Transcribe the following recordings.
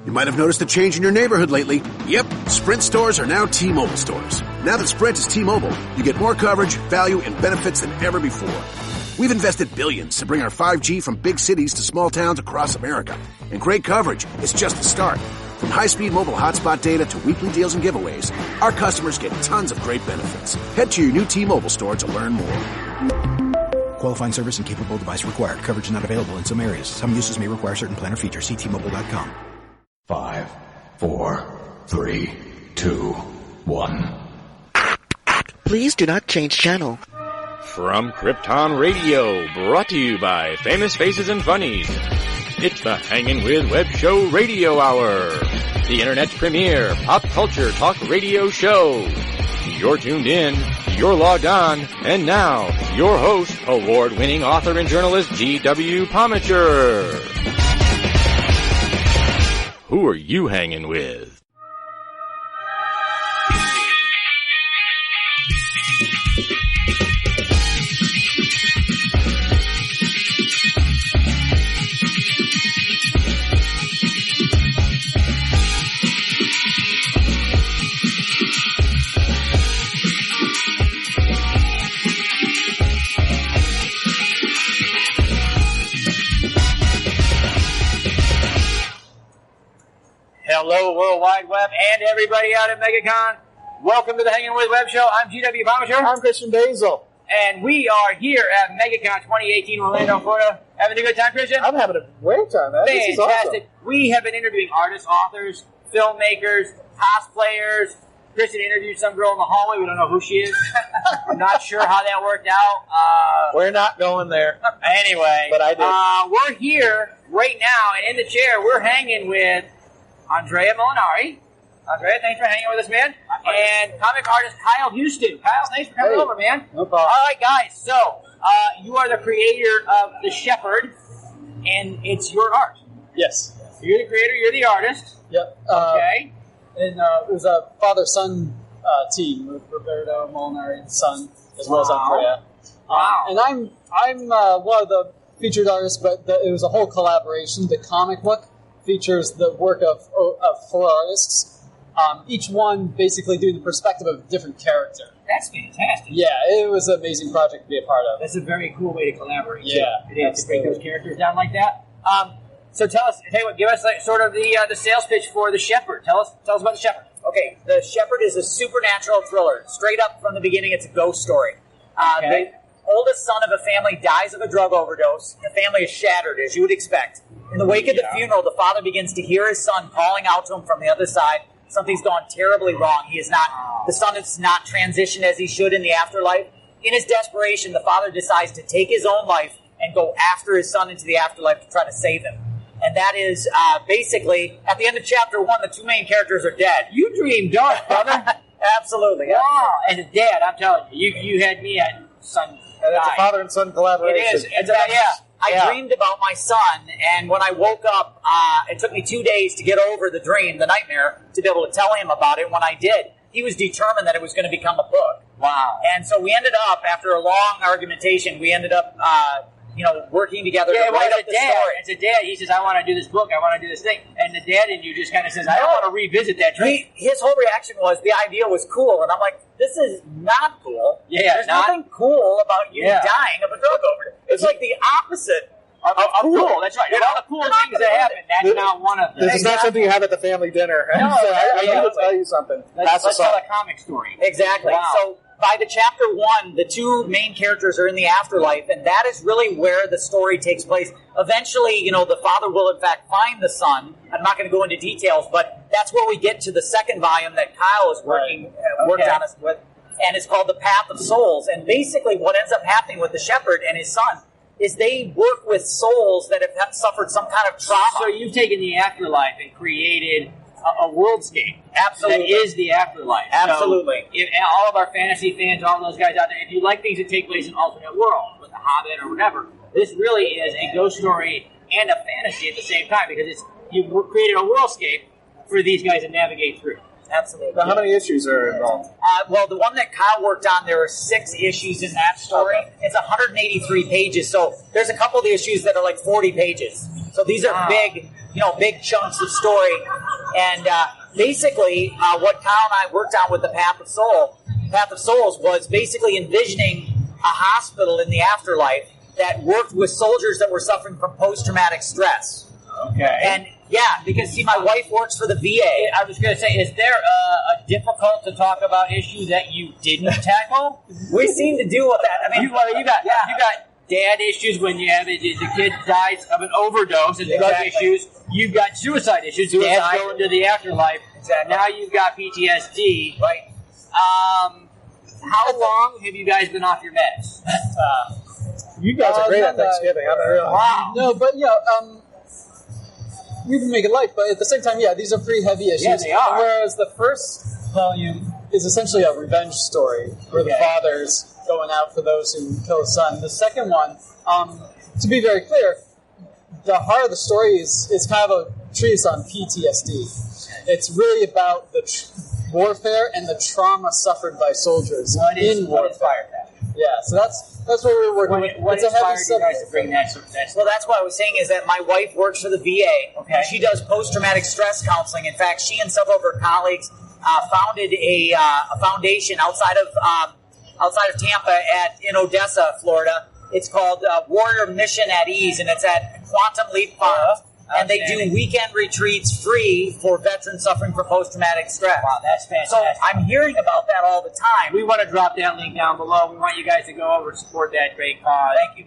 You might have noticed a change in your neighborhood lately. Yep, Sprint stores are now T-Mobile stores. Now that Sprint is T-Mobile, you get more coverage, value, and benefits than ever before. We've invested billions to bring our 5G from big cities to small towns across America. And great coverage is just the start. From high-speed mobile hotspot data to weekly deals and giveaways, our customers get tons of great benefits. Head to your new T-Mobile store to learn more. Qualifying service and capable device required. Coverage not available in some areas. Some uses may require certain plan or features. See T-Mobile.com. 5, 4, 3, 2, 1. Please do not change channel. From Krypton Radio, brought to you by Famous Faces and Funnies, it's the Hangin' With Web Show Radio Hour, the Internet's premier pop culture talk radio show. You're tuned in, you're logged on, and now, your host, award-winning author and journalist G.W. Pomacher. Who are you hanging with? Hello, World Wide Web, and everybody out at MegaCon. Welcome to the Hanging With Web Show. I'm GW Pomacher. I'm Christian Basil. And we are here at MegaCon 2018 Orlando, Florida. Having a good time, Christian? I'm having a great time, man. Fantastic. This is awesome. We have been interviewing artists, authors, filmmakers, cosplayers. Christian interviewed some girl in the hallway. We don't know who she is. I'm not sure how that worked out. We're not going there. Anyway. But I did. We're here right now, and in the chair, we're hanging with Andrea Molinari. Andrea, thanks for hanging with us, man. And comic artist Kyle Houston. Kyle, thanks for coming over, man. No problem. All right, guys. So, you are the creator of The Shepherd, and it's your art. Yes. You're the creator, you're the artist. Yep. Okay. And it was a father-son team with Roberto Molinari's son, as well as Andrea. Wow. And I'm one of the featured artists, but it was a whole collaboration. The comic book features the work of 4 artists, each one basically doing the perspective of a different character. That's fantastic. Yeah, it was an amazing project to be a part of. That's a very cool way to collaborate. Yeah, too. It is to break those characters down like that. So tell you what, give us sort of the sales pitch for The Shepherd. Tell us about The Shepherd. Okay, The Shepherd is a supernatural thriller. Straight up from the beginning, it's a ghost story. Okay. The oldest son of a family dies of a drug overdose. The family is shattered, as you would expect. In the wake of the funeral, the father begins to hear his son calling out to him from the other side. Something's gone terribly wrong. The son is not transitioned as he should in the afterlife. In his desperation, the father decides to take his own life and go after his son into the afterlife to try to save him. And that is basically, at the end of chapter 1, the 2 main characters are dead. You dream dark, brother. Absolutely. Wow. As a dad, I'm telling you, you had me at son. It's a father and son collaboration. It is. I dreamed about my son, and when I woke up, it took me 2 days to get over the dream, the nightmare, to be able to tell him about it. When I did, he was determined that it was going to become a book. Wow. And so we ended up, after a long argumentation, working together to write up the story. As a dad, he says, I want to do this book, I want to do this thing. And the dad in you just kind of says, I don't want to revisit that dream. His whole reaction was, the idea was cool. And I'm like, this is not cool. Yeah, There's nothing cool about you dying of a drug overdose. It's like the opposite of cool. That's right. All the cool things that happen, that's not one of them. This is not something you have at the family dinner. No, I need to tell you something. Let's tell a comic story. Exactly. Wow. So by the chapter 1, the 2 main characters are in the afterlife, and that is really where the story takes place. Eventually, the father will in fact find the son. I'm not going to go into details, but that's where we get to the second volume that Kyle is worked on us with, and it's called The Path of Souls. And basically what ends up happening with the shepherd and his son is they work with souls that have suffered some kind of trauma. So you've taken the afterlife and created a worldscape. Absolutely. That is the afterlife. Absolutely. So all of our fantasy fans, all those guys out there, if you like things that take place in alternate worlds, with The Hobbit or whatever, this really is a ghost story and a fantasy at the same time, because you've created a worldscape for these guys to navigate through. Absolutely. Now, how many issues are involved? Well, the one that Kyle worked on, there are 6 issues in that story. Okay. It's 183 pages, so there's a couple of the issues that are like 40 pages. So these are big big chunks of story. And basically, what Kyle and I worked on with the Path of Souls was basically envisioning a hospital in the afterlife that worked with soldiers that were suffering from post-traumatic stress. Okay. And because see, my wife works for the VA. I was going to say, is there a difficult to talk about issue that you didn't tackle? We seem to deal with that. I mean, you got dad issues when you have the kid dies of an overdose and drug issues. You've got suicide issues. Dad's going to the afterlife. Exactly. Now you've got PTSD. Right. How long have you guys been off your meds? You guys are great at Thanksgiving. I don't realize. Wow. No, but we've been making light, but at the same time, these are pretty heavy issues. Yeah, they are. Whereas the first volume is essentially a revenge story where the father's going out for those who kill his son. The second one, to be very clear, the heart of the story is kind of a treatise on PTSD. It's really about the warfare and the trauma suffered by soldiers in warfare. Yeah, so that's what we're working with. What inspired you guys to bring that? Well, that's what I was saying is that my wife works for the VA. Okay. She does post-traumatic stress counseling. In fact, she and several of her colleagues founded a foundation outside of Tampa in Odessa, Florida. It's called Warrior Mission at Ease, and it's at Quantum Leap Farms. And they do weekend retreats free for veterans suffering from post-traumatic stress. Wow, that's fantastic. So I'm hearing about that all the time. We want to drop that link down below. We want you guys to go over and support that great cause. Thank you.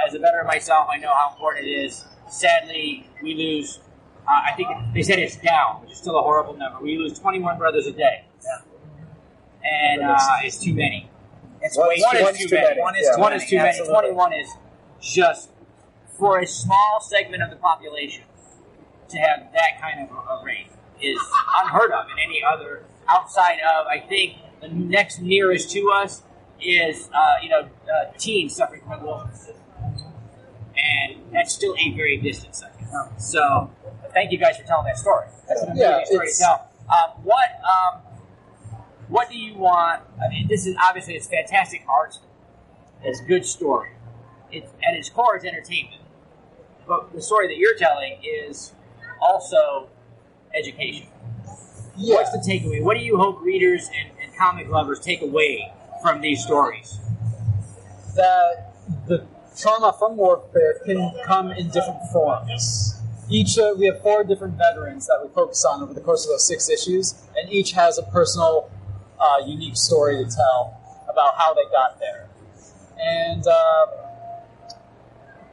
As a veteran myself, I know how important it is. Sadly, we lose, I think they said it's down, which is still a horrible number. We lose 21 brothers a day. Yeah. And it's too many. It's one is too many. One is too many. 21 is just, for a small segment of the population, to have that kind of a rate is unheard of in any other, outside of, I think, the next nearest to us is, teens suffering from adolescence. And that's still a very distant second. So, thank you guys for telling that story. That's an amazing story to tell. What do you want? I mean, this is obviously, it's fantastic art. It's good story. At its core, it's entertainment. But the story that you're telling is also education. Yeah. What's the takeaway? What do you hope readers and comic lovers take away from these stories? That the trauma from warfare can come in different forms. We have 4 different veterans that we focus on over the course of those 6 issues, and each has a personal, unique story to tell about how they got there. And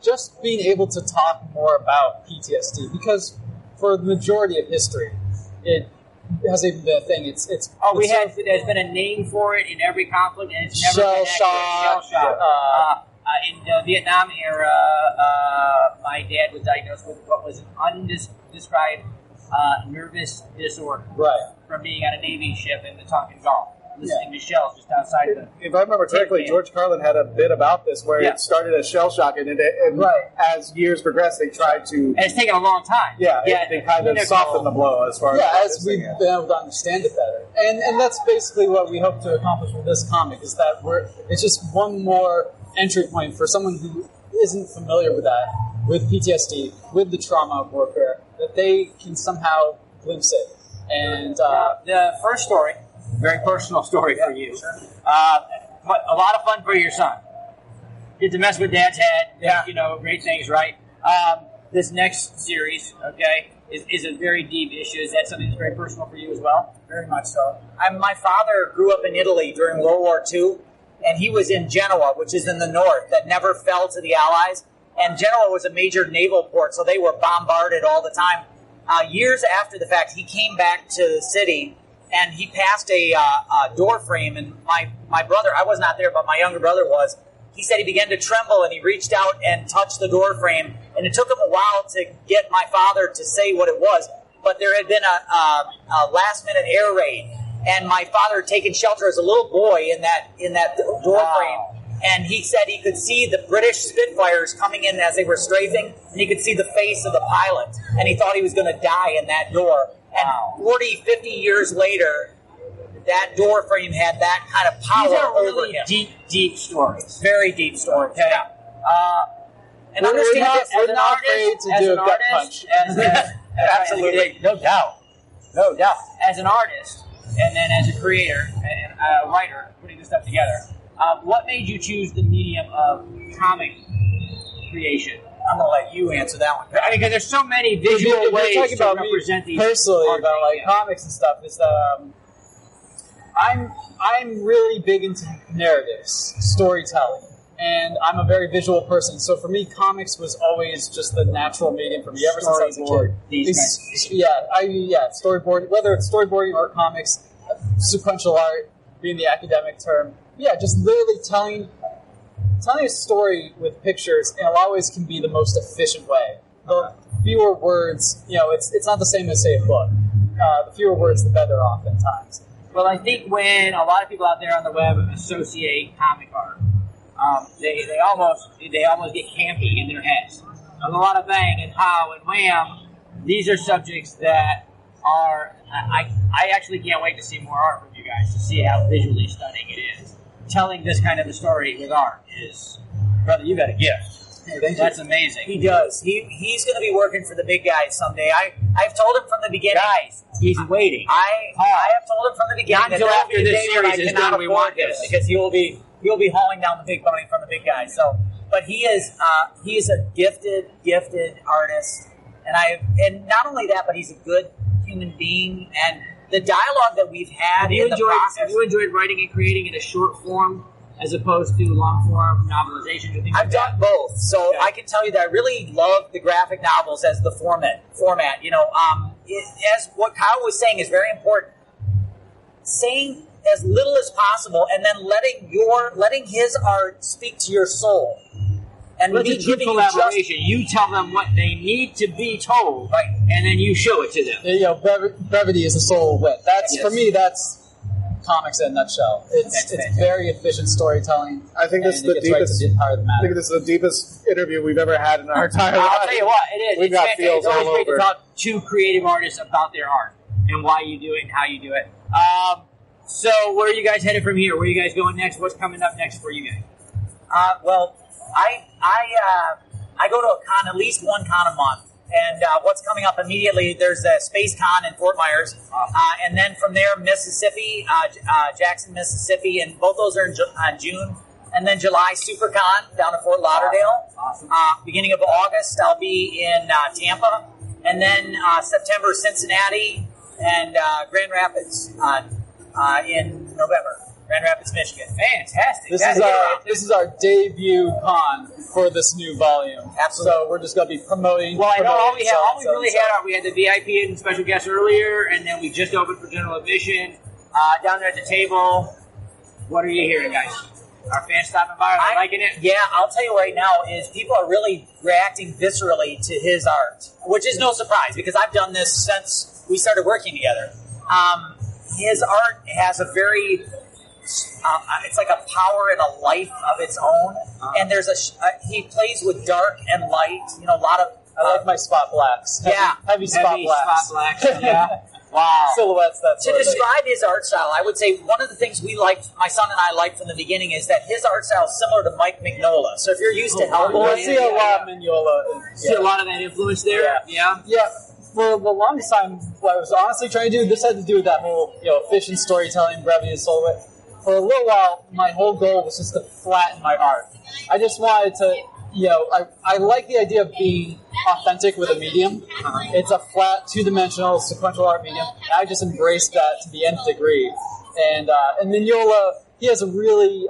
just being able to talk more about PTSD, because for the majority of history, it hasn't even been a thing. There's been a name for it in every conflict, and it's never been shell shock. In the Vietnam era, my dad was diagnosed with what was an undescribed nervous disorder from being on a Navy ship in the Tonkin Gulf, listening to shells just outside the... If I remember correctly, George Carlin had a bit about this where it started as shell shock, and as years progressed, they tried to... And it's taken a long time. They kind of softened the blow as far as we've been able to understand it better. And that's basically what we hope to accomplish with this comic, is that it's just one more entry point for someone who isn't familiar with that, with PTSD, with the trauma of warfare, that they can somehow glimpse it. And the first story, very personal story for you. But a lot of fun for your son. Get to mess with Dad's head. Great things, right? This next series, is a very deep issue. Is that something that's very personal for you as well? Very much so. My father grew up in Italy during World War II, and he was in Genoa, which is in the north, that never fell to the Allies. And Genoa was a major naval port, so they were bombarded all the time. Years after the fact, he came back to the city, and he passed a door frame, and my brother, I was not there, but my younger brother was, he said he began to tremble, and he reached out and touched the door frame, and it took him a while to get my father to say what it was, but there had been a last-minute air raid, and my father had taken shelter as a little boy in that door frame, and he said he could see the British Spitfires coming in as they were strafing, and he could see the face of the pilot, and he thought he was going to die in that door. And 40, 50 years later, that door frame had that kind of power over him. These are really deep stories. Very deep stories. Okay. And understand that we're not afraid to do a gut punch. Absolutely, no doubt. As an artist, and then as a creator and a writer, putting this stuff together, what made you choose the medium of comic creation? I'm going to let you answer that one. I mean, because there's so many visual ways to represent these. Personally, about like comics and stuff, is that I'm really big into narratives, storytelling, and I'm a very visual person. So for me, comics was always just the natural medium for me ever since I was a kid. Storyboard, whether it's storyboarding or comics, sequential art being the academic term. Yeah, just literally telling a story with pictures in a lot of ways can be the most efficient way. The fewer words, it's not the same as, say, a book. The fewer words, the better oftentimes. Well, I think when a lot of people out there on the web associate comic art, they almost get campy in their heads. There's a lot of bang and pow and wham. These are subjects that are... I actually can't wait to see more art from you guys, to see how visually stunning it is. Telling this kind of a story with art is... Brother, you got a gift. Hey, that's amazing. He does. He's going to be working for the big guys someday. I've told him from the beginning. Guys, he's waiting. I have told him from the beginning. Not until after this series is done, we want this. Because he'll be hauling down the big money from the big guys. So, but he is a gifted artist, and not only that, but he's a good human being. And the dialogue that we've had in the process. Have you enjoyed writing and creating in a short form as opposed to long form novelizations or things I've done both, so I can tell you that I really love the graphic novels as the format. As what Kyle was saying is very important. Saying as little as possible, and then letting his art speak to your soul. And it's a true collaboration. You tell them what they need to be told, right, and then you show it to them. Brevity is the soul of wit. For me, that's comics in a nutshell. It's very efficient storytelling. I think this is the deepest. I think this is the deepest interview we've ever had in our entire life. I'll tell you what, it is. We've got feels all over. It's always great to talk to creative artists about their art and why you do it and how you do it. So, where are you guys headed from here? Where are you guys going next? What's coming up next for you guys? Well, I go to a con, at least one con a month. And what's coming up immediately, there's a Space Con in Fort Myers. And then from there, Mississippi, Jackson, Mississippi, and both those are in June. And then July, SuperCon down in Fort Lauderdale. Awesome. Beginning of August, I'll be in Tampa. And then September, Cincinnati and Grand Rapids in November. Grand Rapids, Michigan. Fantastic. This is our debut con for this new volume. Absolutely. So we're just going to be promoting. Well, I know all we had the VIP and special guests earlier, and then we just opened for general admission. Down there at the table, what are you hearing, guys? Our fans stopping by? Are they liking it? Yeah, I'll tell you right now is people are really reacting viscerally to his art, which is no surprise because I've done this since we started working together. His art has a very... it's like a power and a life of its own, and there's he plays with dark and light. A lot of I like my spot blacks. Heavy spot blacks. Yeah. Wow. Silhouettes. To describe his art style, I would say one of the things we liked, my son and I liked from the beginning, is that his art style is similar to Mike Mignola. So if you're used to Hellboy, I see a lot of Mignola. See a lot of that influence there. Yeah. For the longest time, what I was honestly trying to do, this had to do with that whole efficient storytelling, brevity, and soul of it. For a little while, my whole goal was just to flatten my art. I just wanted to, I like the idea of being authentic with a medium. It's a flat, two-dimensional, sequential art medium. And I just embraced that to the nth degree. And Mignola, he has a really,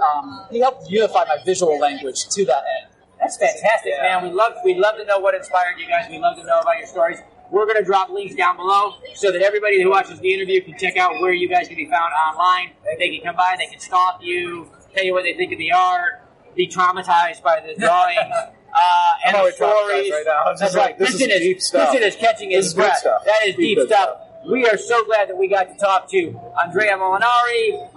he helped unify my visual language to that end. That's fantastic, man. We'd love to know what inspired you guys. We'd love to know about your stories. We're going to drop links down below so that everybody who watches the interview can check out where you guys can be found online. They can come by, they can stalk you, tell you what they think of the art, be traumatized by the drawing, and the stories. Right now. That's right. Vincent is catching his breath. That is deep stuff. We are so glad that we got to talk to Andrea Molinari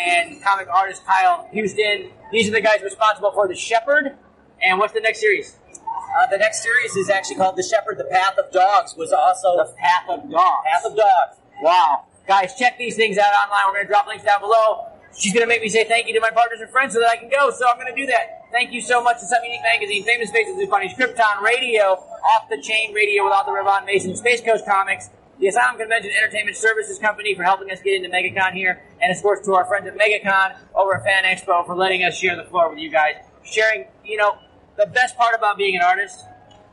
and comic artist Kyle Houston. These are the guys responsible for The Shepherd. And what's the next series? The next series is actually called The Shepherd, The Path of Dogs, was also... The Path of Dogs. Path of Dogs. Wow. Guys, check these things out online. We're going to drop links down below. she's going to make me say thank you to my partners and friends so that I can go, so I'm going to do that. Thank you so much to Something Unique Magazine, Famous Faces and Funnies, Krypton Radio, Off the Chain Radio without the Ravon Mason, Space Coast Comics, the Asylum Convention Entertainment Services Company for helping us get into MegaCon here, and of course to our friends at MegaCon over at Fan Expo for letting us share the floor with you guys. Sharing, the best part about being an artist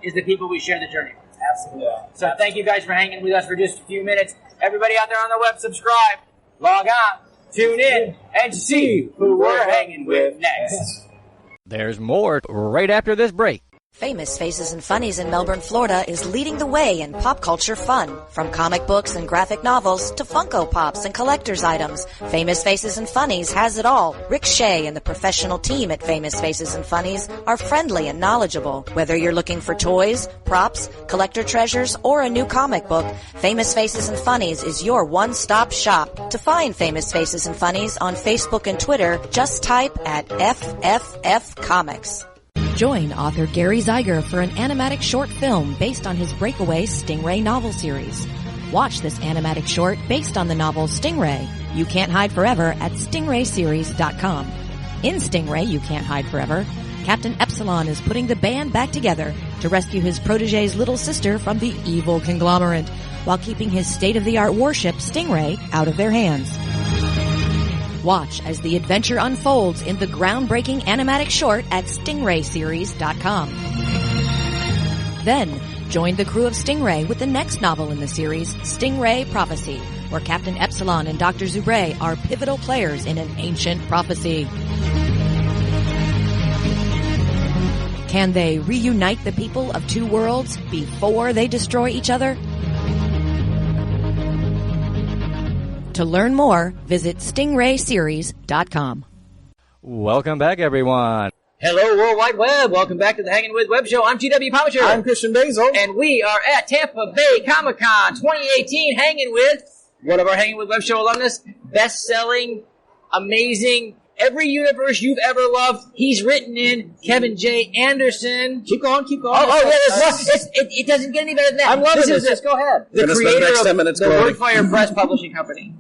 is the people we share the journey with. Absolutely. So thank you guys for hanging with us for just a few minutes. Everybody out there on the web, subscribe, log on, tune in, and see who we're hanging with next. There's more right after this break. Famous Faces and Funnies in Melbourne, Florida is leading the way in pop culture fun. From comic books and graphic novels to Funko Pops and collector's items, Famous Faces and Funnies has it all. Rick Shea and the professional team at Famous Faces and Funnies are friendly and knowledgeable. Whether you're looking for toys, props, collector treasures, or a new comic book, Famous Faces and Funnies is your one-stop shop. To find Famous Faces and Funnies on Facebook and Twitter, just type at FFF Comics. Join author Gary Zeiger for an animatic short film based on his breakaway Stingray novel series. Watch this animatic short based on the novel Stingray, You Can't Hide Forever at stingrayseries.com. In Stingray, You Can't Hide Forever, Captain Epsilon is putting the band back together to rescue his protege's little sister from the evil conglomerate while keeping his state-of-the-art warship Stingray out of their hands. Watch as the adventure unfolds in the groundbreaking animatic short at stingrayseries.com. Then, join the crew of Stingray with the next novel in the series, Stingray Prophecy, where Captain Epsilon and Dr. Zubre are pivotal players in an ancient prophecy. Can they reunite the people of two worlds before they destroy each other? To learn more, visit stingrayseries.com. Welcome back, everyone. Hello, World Wide Web. Welcome back to the Hanging With Web Show. I'm G.W. Punisher. I'm Christian Basil. And we are at Tampa Bay Comic-Con 2018 hanging with one of our Hanging With Web Show alumnus, best-selling, amazing, every universe you've ever loved, he's written in, Kevin J. Anderson. Keep going. It doesn't get any better than that. I'm loving this. Just go ahead. The creator of the Wordfire Press Publishing Company.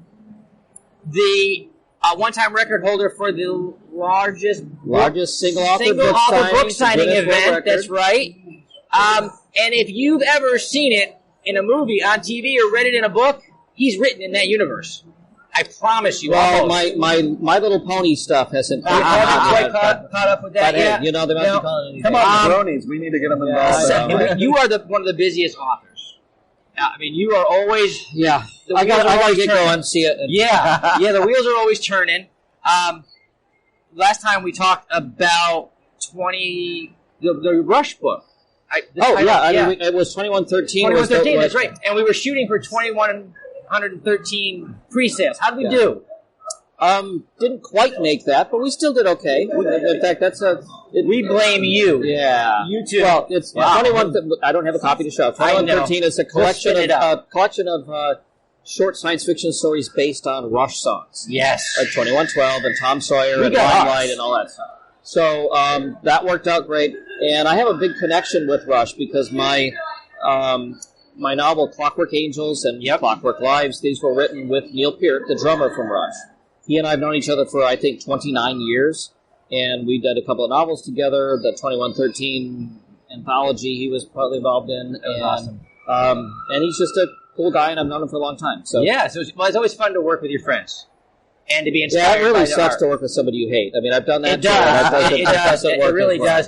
The one-time record holder for the largest single author book signing event. That's right. And if you've ever seen it in a movie, on TV, or read it in a book, he's written in that universe. I promise you. Well, my Little Pony stuff hasn't quite caught up with that yet. Hey, they might be calling anything. Come on, bronies. We need to get them involved. You are one of the busiest authors. I mean, you are always... Yeah. I got to get going, see it. The wheels are always turning. Last time we talked about the Rush book. It was 2113. 2113, that's right. And we were shooting for 2113 pre-sales. How did we do? Didn't quite make that, but we still did okay. In fact, we blame you. Yeah. You too. Well, it's 21... I don't have a copy to show. 2113 is a collection of short science fiction stories based on Rush songs. Yes. Like 2112 and Tom Sawyer and Limelight and all that stuff. So that worked out great. And I have a big connection with Rush because my novel Clockwork Angels and Clockwork Lives, these were written with Neil Peart, the drummer from Rush. He and I have known each other for, I think, 29 years. And we did a couple of novels together. The 2113 anthology he was partly involved in. And he's just a cool guy, and I've known him for a long time. So it's always fun to work with your friends and to be inspired. Yeah, it really sucks to work with somebody you hate. I mean, I've done that. It does. It really does.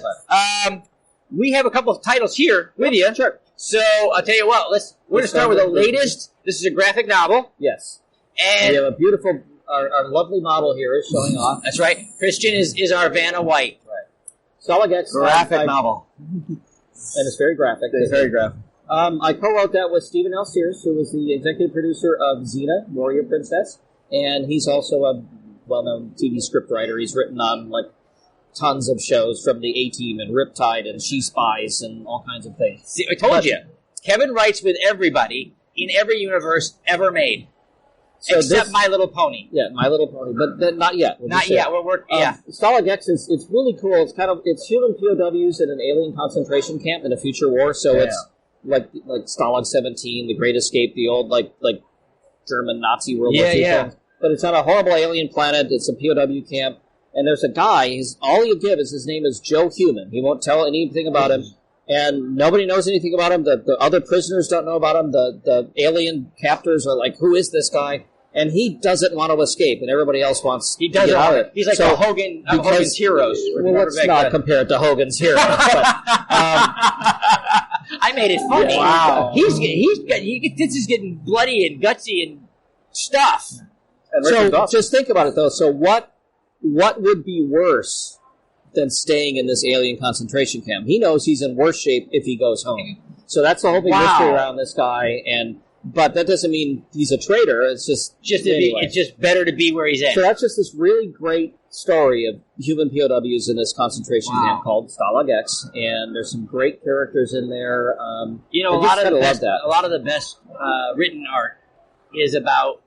We have a couple of titles here with you. Sure. So I'll tell you what. We're going to start with the latest. This is a graphic novel. Yes. And we have a beautiful. Our lovely model here is showing off. That's right. Christian is our Vanna White. Right. Solagax graphic novel. And it's very graphic. It's very graphic. I co-wrote that with Stephen L. Sears, who was the executive producer of Xena, Warrior Princess, and he's also a well-known TV scriptwriter. He's written on tons of shows from the A-Team and Riptide and She Spies and all kinds of things. See, I told you, Kevin writes with everybody in every universe ever made. So except My Little Pony. Yeah, My Little Pony, but not yet. Not yet. We're working. Stalag X it's really cool. It's human POWs in an alien concentration camp in a future war. So it's like Stalag 17, The Great Escape, the old like German Nazi World War II films. but it's on a horrible alien planet. It's a POW camp, and there's a guy. All you give is his name is Joe Human. He won't tell anything about him, and nobody knows anything about him. The other prisoners don't know about him. The alien captors are like, who is this guy? And he doesn't want to escape, and everybody else wants to get out of it. He's like Hogan's Heroes. Well, let's not compare it to Hogan's Heroes. But, I made it funny. Wow. This is getting bloody and gutsy and stuff. So just think about it, though. So what would be worse than staying in this alien concentration camp? He knows he's in worse shape if he goes home. So that's the whole big mystery around this guy, but that doesn't mean he's a traitor. It's it's just better to be where he's at. So that's just this really great story of human POWs in this concentration camp called Stalag X, and there's some great characters in there. A lot of the best written art is about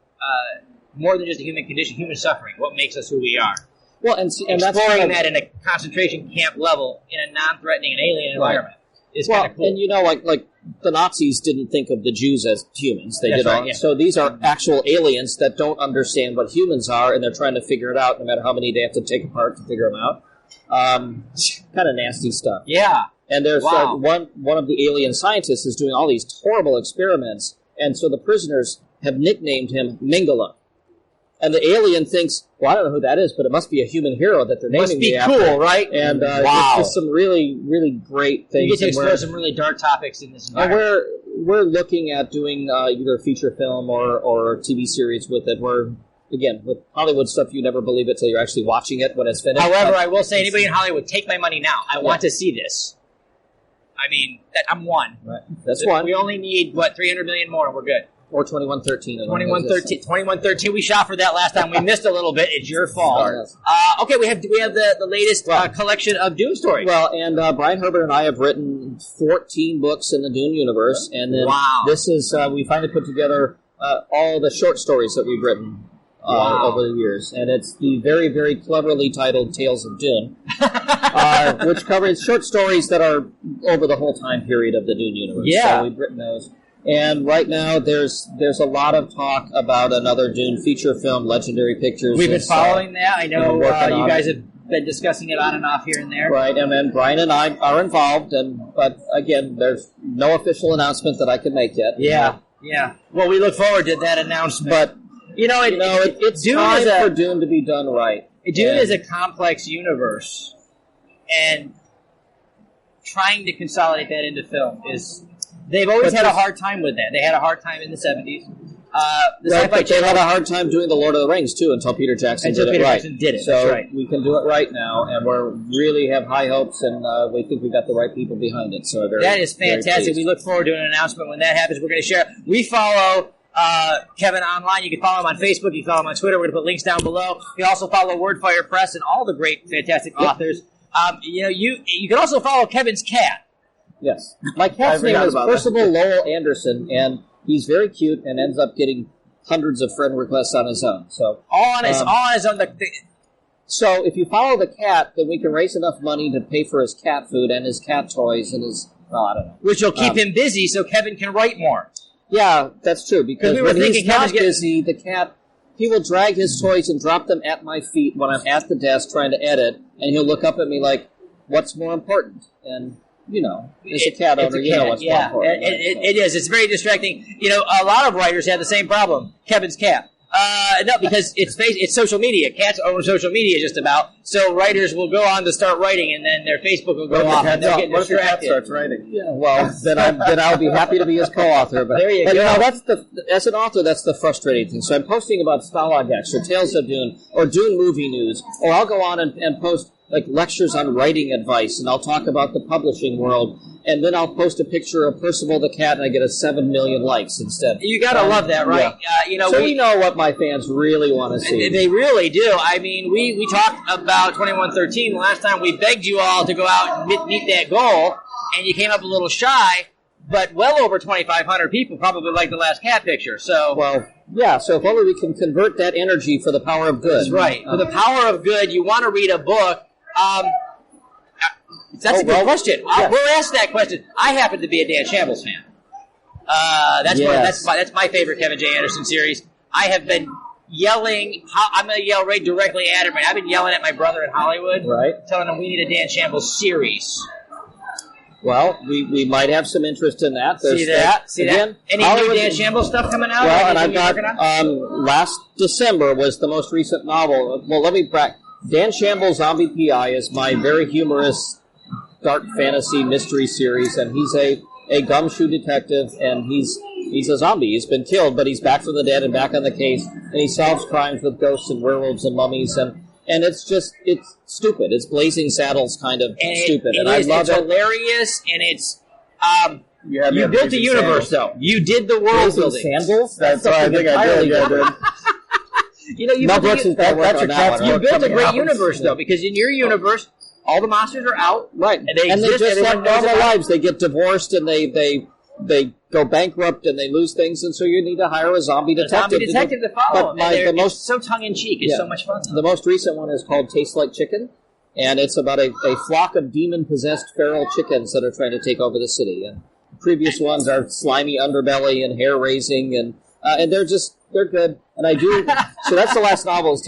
more than just the human condition, human suffering. What makes us who we are? Well, and exploring that in a concentration camp level in a non-threatening and alien environment is kind of cool. And like the Nazis didn't think of the Jews as humans. They did. Right, yeah. So these are actual aliens that don't understand what humans are, and they're trying to figure it out no matter how many they have to take apart to figure them out. Kind of nasty stuff. Yeah. And there's one of the alien scientists is doing all these horrible experiments, and so the prisoners have nicknamed him Mingala. And the alien thinks, well, I don't know who that is, but it must be a human hero that they're naming me after. Must be cool, right? And it's just some really, really great things. You get to explore some really dark topics in this environment. And we're looking at doing either a feature film or a TV series with it. Again, with Hollywood stuff, you never believe it till you're actually watching it when it's finished. However, I will say, anybody in Hollywood, take my money now. I want to see this. I mean, I'm one. Right. That's one. We only need, $300 million more, and we're good. Or 2113. 2113. We shot for that last time. We missed a little bit. It's your fault. Okay, we have the latest collection of Dune stories. Well, and Brian Herbert and I have written 14 books in the Dune universe, and then this is we finally put together all the short stories that we've written over the years, and it's the very, very cleverly titled Tales of Dune, which covers short stories that are over the whole time period of the Dune universe. Yeah, so we've written those. And right now, there's a lot of talk about another Dune feature film, Legendary Pictures. We've been following that. I know you guys have been discussing it on and off here and there. Right, and then Brian and I are involved, but again, there's no official announcement that I can make yet. Yeah. Well, we look forward to that announcement. But it's time for Dune to be done right. Dune is a complex universe, and trying to consolidate that into film is. They've always had a hard time with that. They had a hard time in the 70s. They had a hard time doing The Lord of the Rings, too, until Peter Jackson did it. So we can do it right now, and we really have high hopes, and we think we've got the right people behind it. So that is fantastic. We look forward to an announcement when that happens. We're going to share. We follow Kevin online. You can follow him on Facebook. You can follow him on Twitter. We're going to put links down below. You can also follow Wordfire Press and all the great, fantastic authors. You can also follow Kevin's cat. Yes. My cat's name is Percival Lowell Anderson, and he's very cute and ends up getting hundreds of friend requests on his own. So all on his own. So if you follow the cat, then we can raise enough money to pay for his cat food and his cat toys and his, I don't know. Which will keep him busy so Kevin can write more. Yeah, that's true, because when he's not busy, the cat, he will drag his toys and drop them at my feet when I'm at the desk trying to edit, and he'll look up at me like, what's more important? And as a cat owner, you know what's more important. It is. It's very distracting. A lot of writers have the same problem. Kevin's cat. No, because it's social media. Cats own social media just about. So writers will go on to start writing, and then their Facebook will go off, and they'll get distracted. What if your cat starts writing? Yeah, well, then I'll be happy to be his co-author. But there you go. As an author, that's the frustrating thing. So I'm posting about Stalag X or Tales of Dune or Dune movie news, or I'll go on and post lectures on writing advice, and I'll talk about the publishing world, and then I'll post a picture of Percival the cat, and I get 7 million likes instead. You gotta love that, right? Yeah. So we know what my fans really want to see. They really do. I mean, we talked about 2113 last time. We begged you all to go out and meet that goal, and you came up a little shy, but well over 2,500 people probably like the last cat picture. So so if only we can convert that energy for the power of good. That's right. For the power of good, you want to read a book. That's a good question. We'll ask that question. I happen to be a Dan Shambles fan. That's my favorite Kevin J. Anderson series. I have been yelling. I'm going to yell right directly at him. I've been yelling at my brother in Hollywood, telling him we need a Dan Shambles series. Well, we might have some interest in that. See that? Any new Dan Shambles stuff coming out? Well, and I've got, last December was the most recent novel. Well, let me Dan Shambles Zombie P.I. is my very humorous dark fantasy mystery series, and he's a gumshoe detective, and he's a zombie. He's been killed, but he's back from the dead and back on the case, and he solves crimes with ghosts and werewolves and mummies, and it's stupid. It's Blazing Saddles kind of stupid. I love it. It's hilarious, and it's... you built a universe, though. You did the world building. Sandals? That's what I think I did. You built a great universe, though, because in your universe, all the monsters are out. Right. And they just have normal lives. They get divorced, and they go bankrupt, and they lose things, and so you need to hire a zombie detective. To follow them. It's so tongue-in-cheek. It's so much fun. The most recent one is called Tastes Like Chicken, and it's about a flock of demon-possessed feral chickens that are trying to take over the city. And the previous ones are slimy underbelly and hair-raising, and they're good. And I do... So that's the last novel,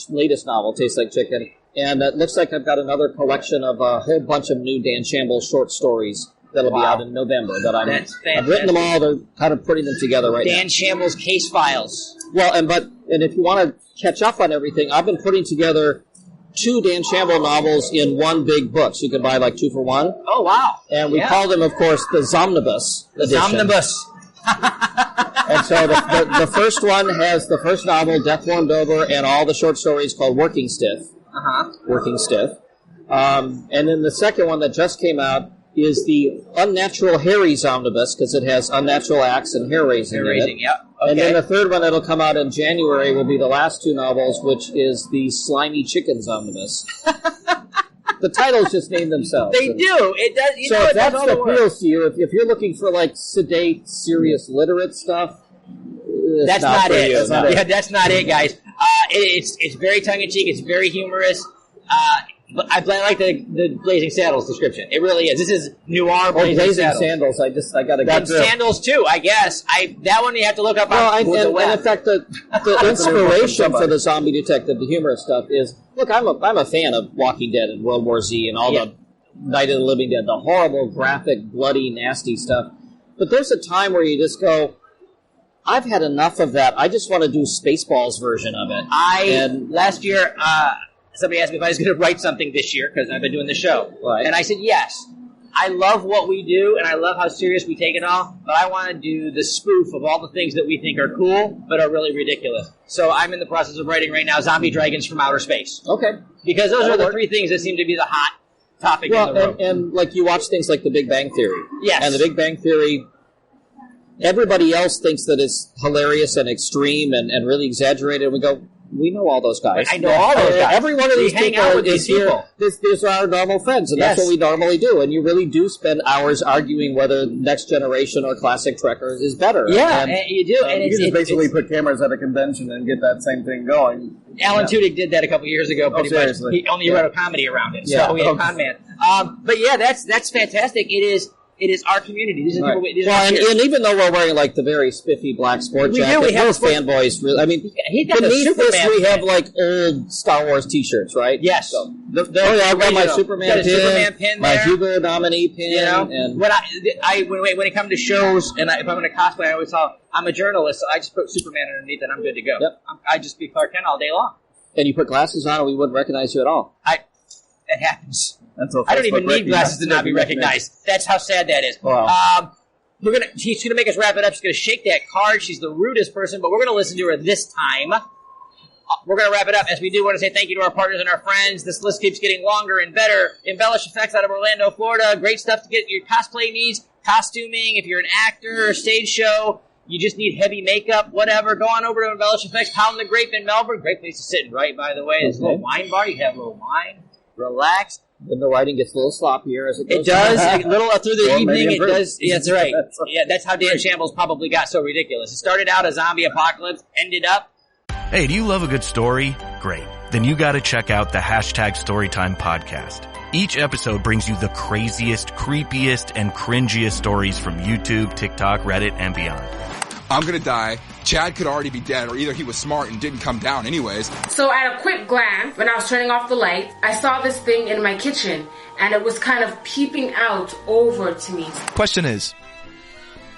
latest novel, Tastes Like Chicken. And it looks like I've got another collection of a whole bunch of new Dan Shambles short stories that'll be out in November. I've written them all. They're kind of putting them together right now. Dan Shambles Case Files. Well, and if you want to catch up on everything, I've been putting together 2 Dan Shambles novels in one big book. So you can buy like 2 for 1. Oh, wow. And we call them, of course, the Zomnibus edition. Zomnibus. And so the first one has the first novel, Death Warmed Over, and all the short stories called Working Stiff. Working Stiff. And then the second one that just came out is the Unnatural Hairy Zomnibus, because it has unnatural acts and hair-raising in it. Yeah. Okay. And then the third one that'll come out in January will be the last 2 novels, which is the Slimy Chicken Zomnibus. The titles just name themselves. They do. It does. So if that's what appeals to you, if you're looking for like sedate, serious, literate stuff, that's not it. That's not it, guys. It's very tongue-in-cheek. It's very humorous. But I like the Blazing Saddles description. It really is. This is noir Blazing Sandals. I got to get Sandals too, I guess. That one you have to look up on the web. And in fact, the inspiration for the zombie detective, the humorous stuff is, look, I'm a fan of Walking Dead and World War Z and all the Night of the Living Dead, the horrible, graphic, bloody, nasty stuff. But there's a time where you just go, I've had enough of that. I just want to do Spaceballs version of it. Last year, somebody asked me if I was going to write something this year, because I've been doing the show. Right. And I said, yes. I love what we do, and I love how serious we take it all, but I want to do the spoof of all the things that we think are cool, but are really ridiculous. So I'm in the process of writing right now Zombie Dragons from Outer Space. Okay. Because those are the 3 things that seem to be the hot topic in the room. And like you watch things like The Big Bang Theory. Yes. And The Big Bang Theory, everybody else thinks that it's hilarious and extreme and really exaggerated, and we go, we know all those guys. I know all those guys. Every one of these people is here. These are our normal friends, and that's what we normally do. And you really do spend hours arguing whether Next Generation or Classic Trekkers is better. Yeah, and you do. And you just basically put cameras at a convention and get that same thing going. Alan Tudyk did that a couple years ago. Seriously. He only wrote a comedy around it. So he had Con Man. But yeah, that's fantastic. It is our community. These are people. And even though we're wearing like the very spiffy black sport jacket, those fanboys really. I mean, beneath this we have like old Star Wars T-shirts, right? Yes. So, I've got my Superman pin, my Hugo nominee pin. You know, and when it comes to shows, and if I'm going to cosplay, I always tell I'm a journalist, so I just put Superman underneath, and I'm good to go. Yep. I just be Clark Kent all day long. And you put glasses on, and we wouldn't recognize you at all. It happens. I don't even need glasses to not be recognized. That's how sad that is. Wow. She's gonna make us wrap it up. She's gonna shake that card. She's the rudest person, but we're gonna listen to her this time. We're gonna wrap it up. As we do, want to say thank you to our partners and our friends. This list keeps getting longer and better. Embellish Effects out of Orlando, Florida. Great stuff to get your cosplay needs, costuming. If you're an actor or stage show, you just need heavy makeup, whatever. Go on over to Embellish Effects, Pound the Grape in Melbourne. Great place to sit and write, by the way. There's a little wine bar. You can have a little wine. Relax. Then the writing gets a little sloppier as it goes. It does. A little through the evening, it does. Yeah, that's right. Yeah, that's how Dan Shambles probably got so ridiculous. It started out a zombie apocalypse, ended up... Hey, do you love a good story? Great. Then you gotta check out the #Storytime podcast. Each episode brings you the craziest, creepiest, and cringiest stories from YouTube, TikTok, Reddit, and beyond. I'm gonna die. Chad could already be dead, or either he was smart and didn't come down anyways. So at a quick glance, when I was turning off the light, I saw this thing in my kitchen, and it was kind of peeping out over to me. Question is,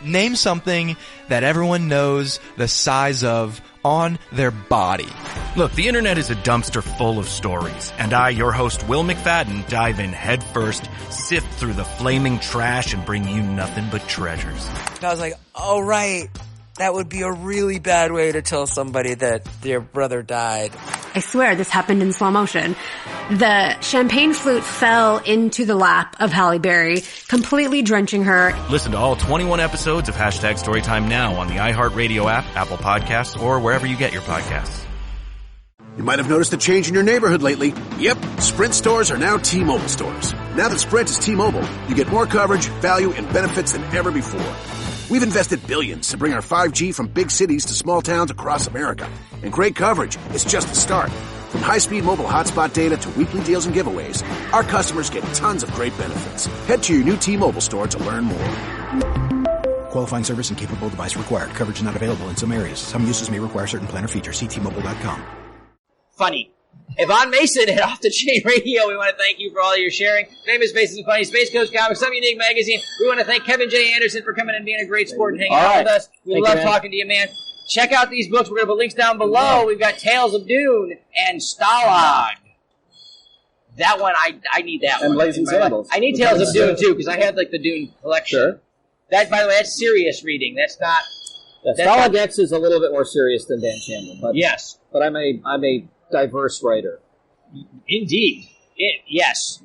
name something that everyone knows the size of on their body. Look, the internet is a dumpster full of stories, and I, your host, Will McFadden, dive in head first, sift through the flaming trash, and bring you nothing but treasures. I was like, oh right, that would be a really bad way to tell somebody that their brother died. I swear this happened in slow motion. The champagne flute fell into the lap of Halle Berry, completely drenching her. Listen to all 21 episodes of Hashtag Storytime now on the iHeartRadio app, Apple Podcasts, or wherever you get your podcasts. You might have noticed a change in your neighborhood lately. Yep, Sprint stores are now T-Mobile stores. Now that Sprint is T-Mobile, you get more coverage, value, and benefits than ever before. We've invested billions to bring our 5G from big cities to small towns across America. And great coverage is just the start. From high-speed mobile hotspot data to weekly deals and giveaways, our customers get tons of great benefits. Head to your new T-Mobile store to learn more. Qualifying service and capable device required. Coverage not available in some areas. Some uses may require certain plan or features. See T-Mobile.com. Funny. Yvonne Mason at Off the Chain Radio, we want to thank you for all your sharing. Famous Faces and Funny, Space Coast Comics, Some Unique Magazine. We want to thank Kevin J. Anderson for coming and being a great sport and hanging out with us. We love talking to you, man. Check out these books. We're going to put links down below. We've got Tales of Dune and Stalag. That one, I need that one. And Blazing Saddles. I need Tales of Dune, too, because I had, like, the Dune collection. Sure. That, by the way, that's serious reading. That's not... Stalag X is a little bit more serious than Dan Chandler. But, yes. But I'm a diverse writer. Indeed. Yes.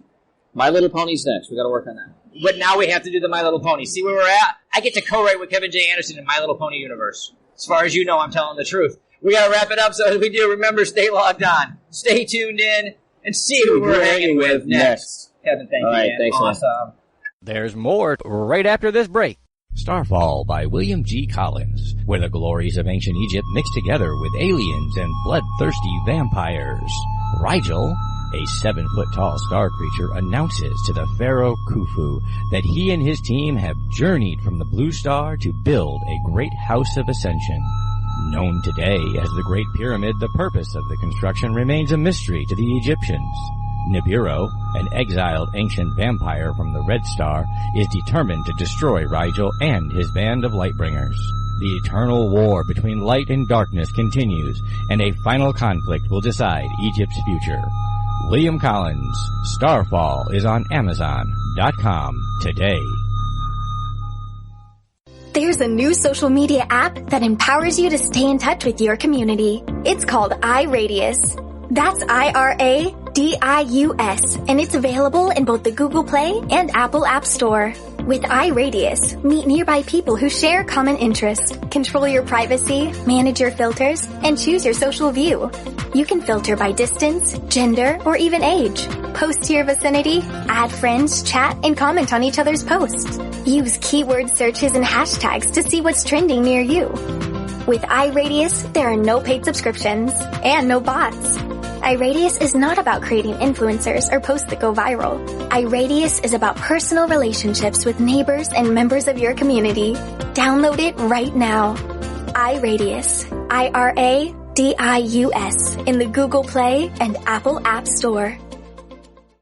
My Little Pony's next. We got to work on that. But now we have to do the My Little Pony. See where we're at? I get to co-write with Kevin J. Anderson in My Little Pony universe. As far as you know, I'm telling the truth. We got to wrap it up, so as we do, remember, stay logged on, stay tuned in, and see who we're hanging with next. Kevin, thank you, man. Thanks, awesome. There's more right after this break. Starfall by William G. Collins, where the glories of ancient Egypt mix together with aliens and bloodthirsty vampires. Rigel, a 7-foot-tall star creature, announces to the pharaoh Khufu that he and his team have journeyed from the Blue Star to build a great house of ascension. Known today as the Great Pyramid, the purpose of the construction remains a mystery to the Egyptians. Nibiru, an exiled ancient vampire from the Red Star, is determined to destroy Rigel and his band of Lightbringers. The eternal war between light and darkness continues, and a final conflict will decide Egypt's future. William Collins, Starfall is on Amazon.com today. There's a new social media app that empowers you to stay in touch with your community. It's called iRadius. That's iRadius, and it's available in both the Google Play and Apple App Store. With iRadius, meet nearby people who share common interests, control your privacy, manage your filters, and choose your social view. You can filter by distance, gender, or even age. Post to your vicinity, add friends, chat, and comment on each other's posts. Use keyword searches and hashtags to see what's trending near you. With iRadius, there are no paid subscriptions and no bots. iRadius is not about creating influencers or posts that go viral. iRadius is about personal relationships with neighbors and members of your community. Download it right now. iRadius. iRadius in the Google Play and Apple App Store.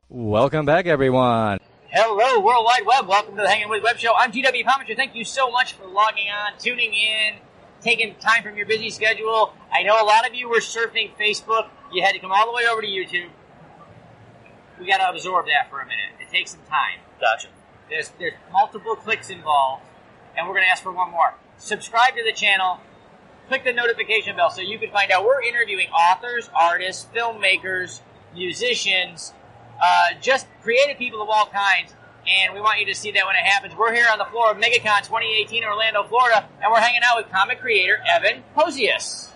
Welcome back, everyone. Hello, World Wide Web. Welcome to the Hanging With Web Show. I'm GW Pomacher. Thank you so much for logging on, tuning in, taking time from your busy schedule. I know a lot of you were surfing Facebook. You had to come all the way over to YouTube. We got to absorb that for a minute. It takes some time. Gotcha. There's multiple clicks involved, and we're going to ask for one more. Subscribe to the channel. Click the notification bell so you can find out. We're interviewing authors, artists, filmmakers, musicians, just creative people of all kinds, and we want you to see that when it happens. We're here on the floor of MegaCon 2018 in Orlando, Florida, and we're hanging out with comic creator Evan Posius.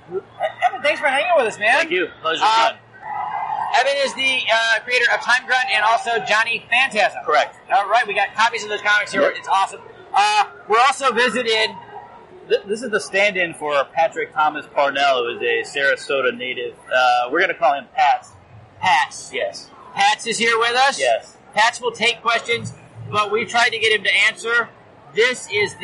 Evan, thanks for hanging with us, man. Thank you. Pleasure. Evan is the creator of Time Grunt and also Johnny Phantasm. Correct. All right, we got copies of those comics here. Yep. It's awesome. We're also visited. This is the stand-in for Patrick Thomas Parnell, who is a Sarasota native. We're going to call him Pats. Pats. Yes. Pats is here with us. Yes. Pats will take questions, but we tried to get him to answer. This is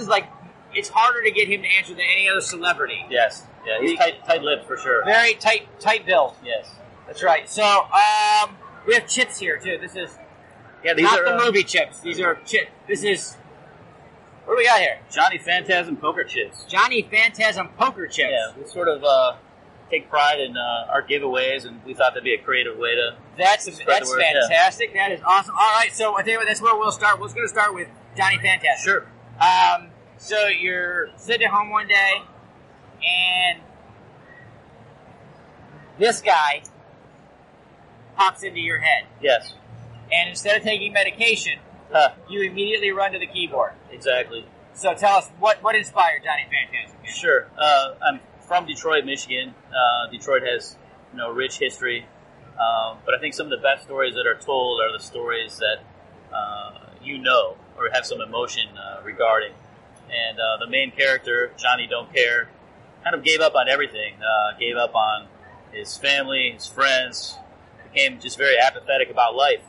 like it's harder to get him to answer than any other celebrity. Yes. Yeah, he's tight-lipped for sure. Very tight build. Yes. That's right. So, we have chips here, too. This is these not are the movie chips. These are chips. This is... What do we got here? Johnny Phantasm poker chips. Johnny Phantasm poker chips. Yeah, we sort of take pride in our giveaways, and we thought that'd be a creative way to That's spread the word. fantastic. Yeah. That is awesome. All right, so I tell you what, that's where we'll start. We're going to start with Johnny Phantasm. Sure. So you're sitting at home one day, and this guy pops into your head. Yes. And instead of taking medication, you immediately run to the keyboard. Exactly. So tell us, what inspired Johnny Phantasm? Sure. I'm from Detroit, Michigan. Detroit has rich history, but I think some of the best stories that are told are the stories that or have some emotion regarding. And the main character, Johnny Don't Care, kind of gave up on everything. Gave up on his family, his friends, became just very apathetic about life.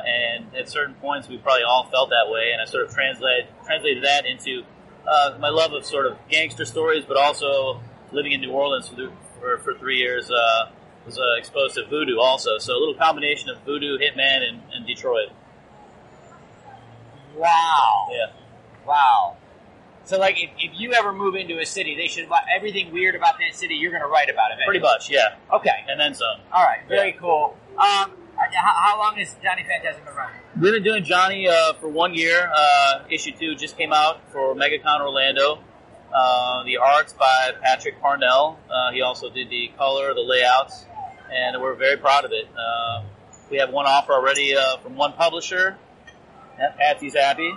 And at certain points, we probably all felt that way, and I sort of translated that into my love of sort of gangster stories, but also living in New Orleans for 3 years, was exposed to voodoo also. So a little combination of voodoo, hitman, and Detroit. Wow. Yeah. Wow. So, like, if you ever move into a city, they should everything weird about that city, you're going to write about it. Pretty much, yeah. Okay. And then some. All right. Very cool. How long has Johnny Phantasm been running? We've been doing Johnny for 1 year. Issue 2 just came out for MegaCon Orlando. The art's by Patrick Parnell. He also did the color, the layouts, and we're very proud of it. We have one offer already from one publisher. Patsy's happy.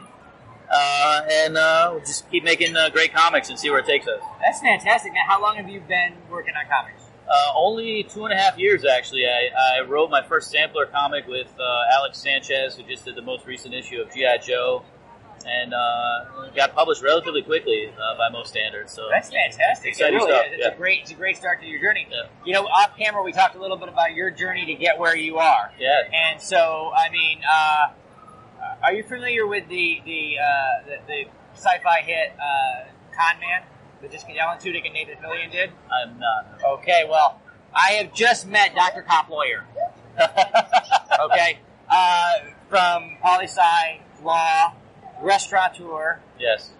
And we'll just keep making great comics and see where it takes us. That's fantastic, man. How long have you been working on comics? Only 2.5 years, actually. I wrote my first sampler comic with Alex Sanchez, who just did the most recent issue of G.I. Joe, and got published relatively quickly by most standards. So that's fantastic. Exciting it really stuff. is. It's a great start to your journey. Yeah. Off camera, we talked a little bit about your journey to get where you are. Yeah. And so, I mean, are you familiar with the sci-fi hit Con Man? That just Alan Tudyk and Nathan Fillion did? I'm not. Okay, well, I have just met Dr. Cop Lawyer. Okay? From poli-sci, law, restaurateur. Yes.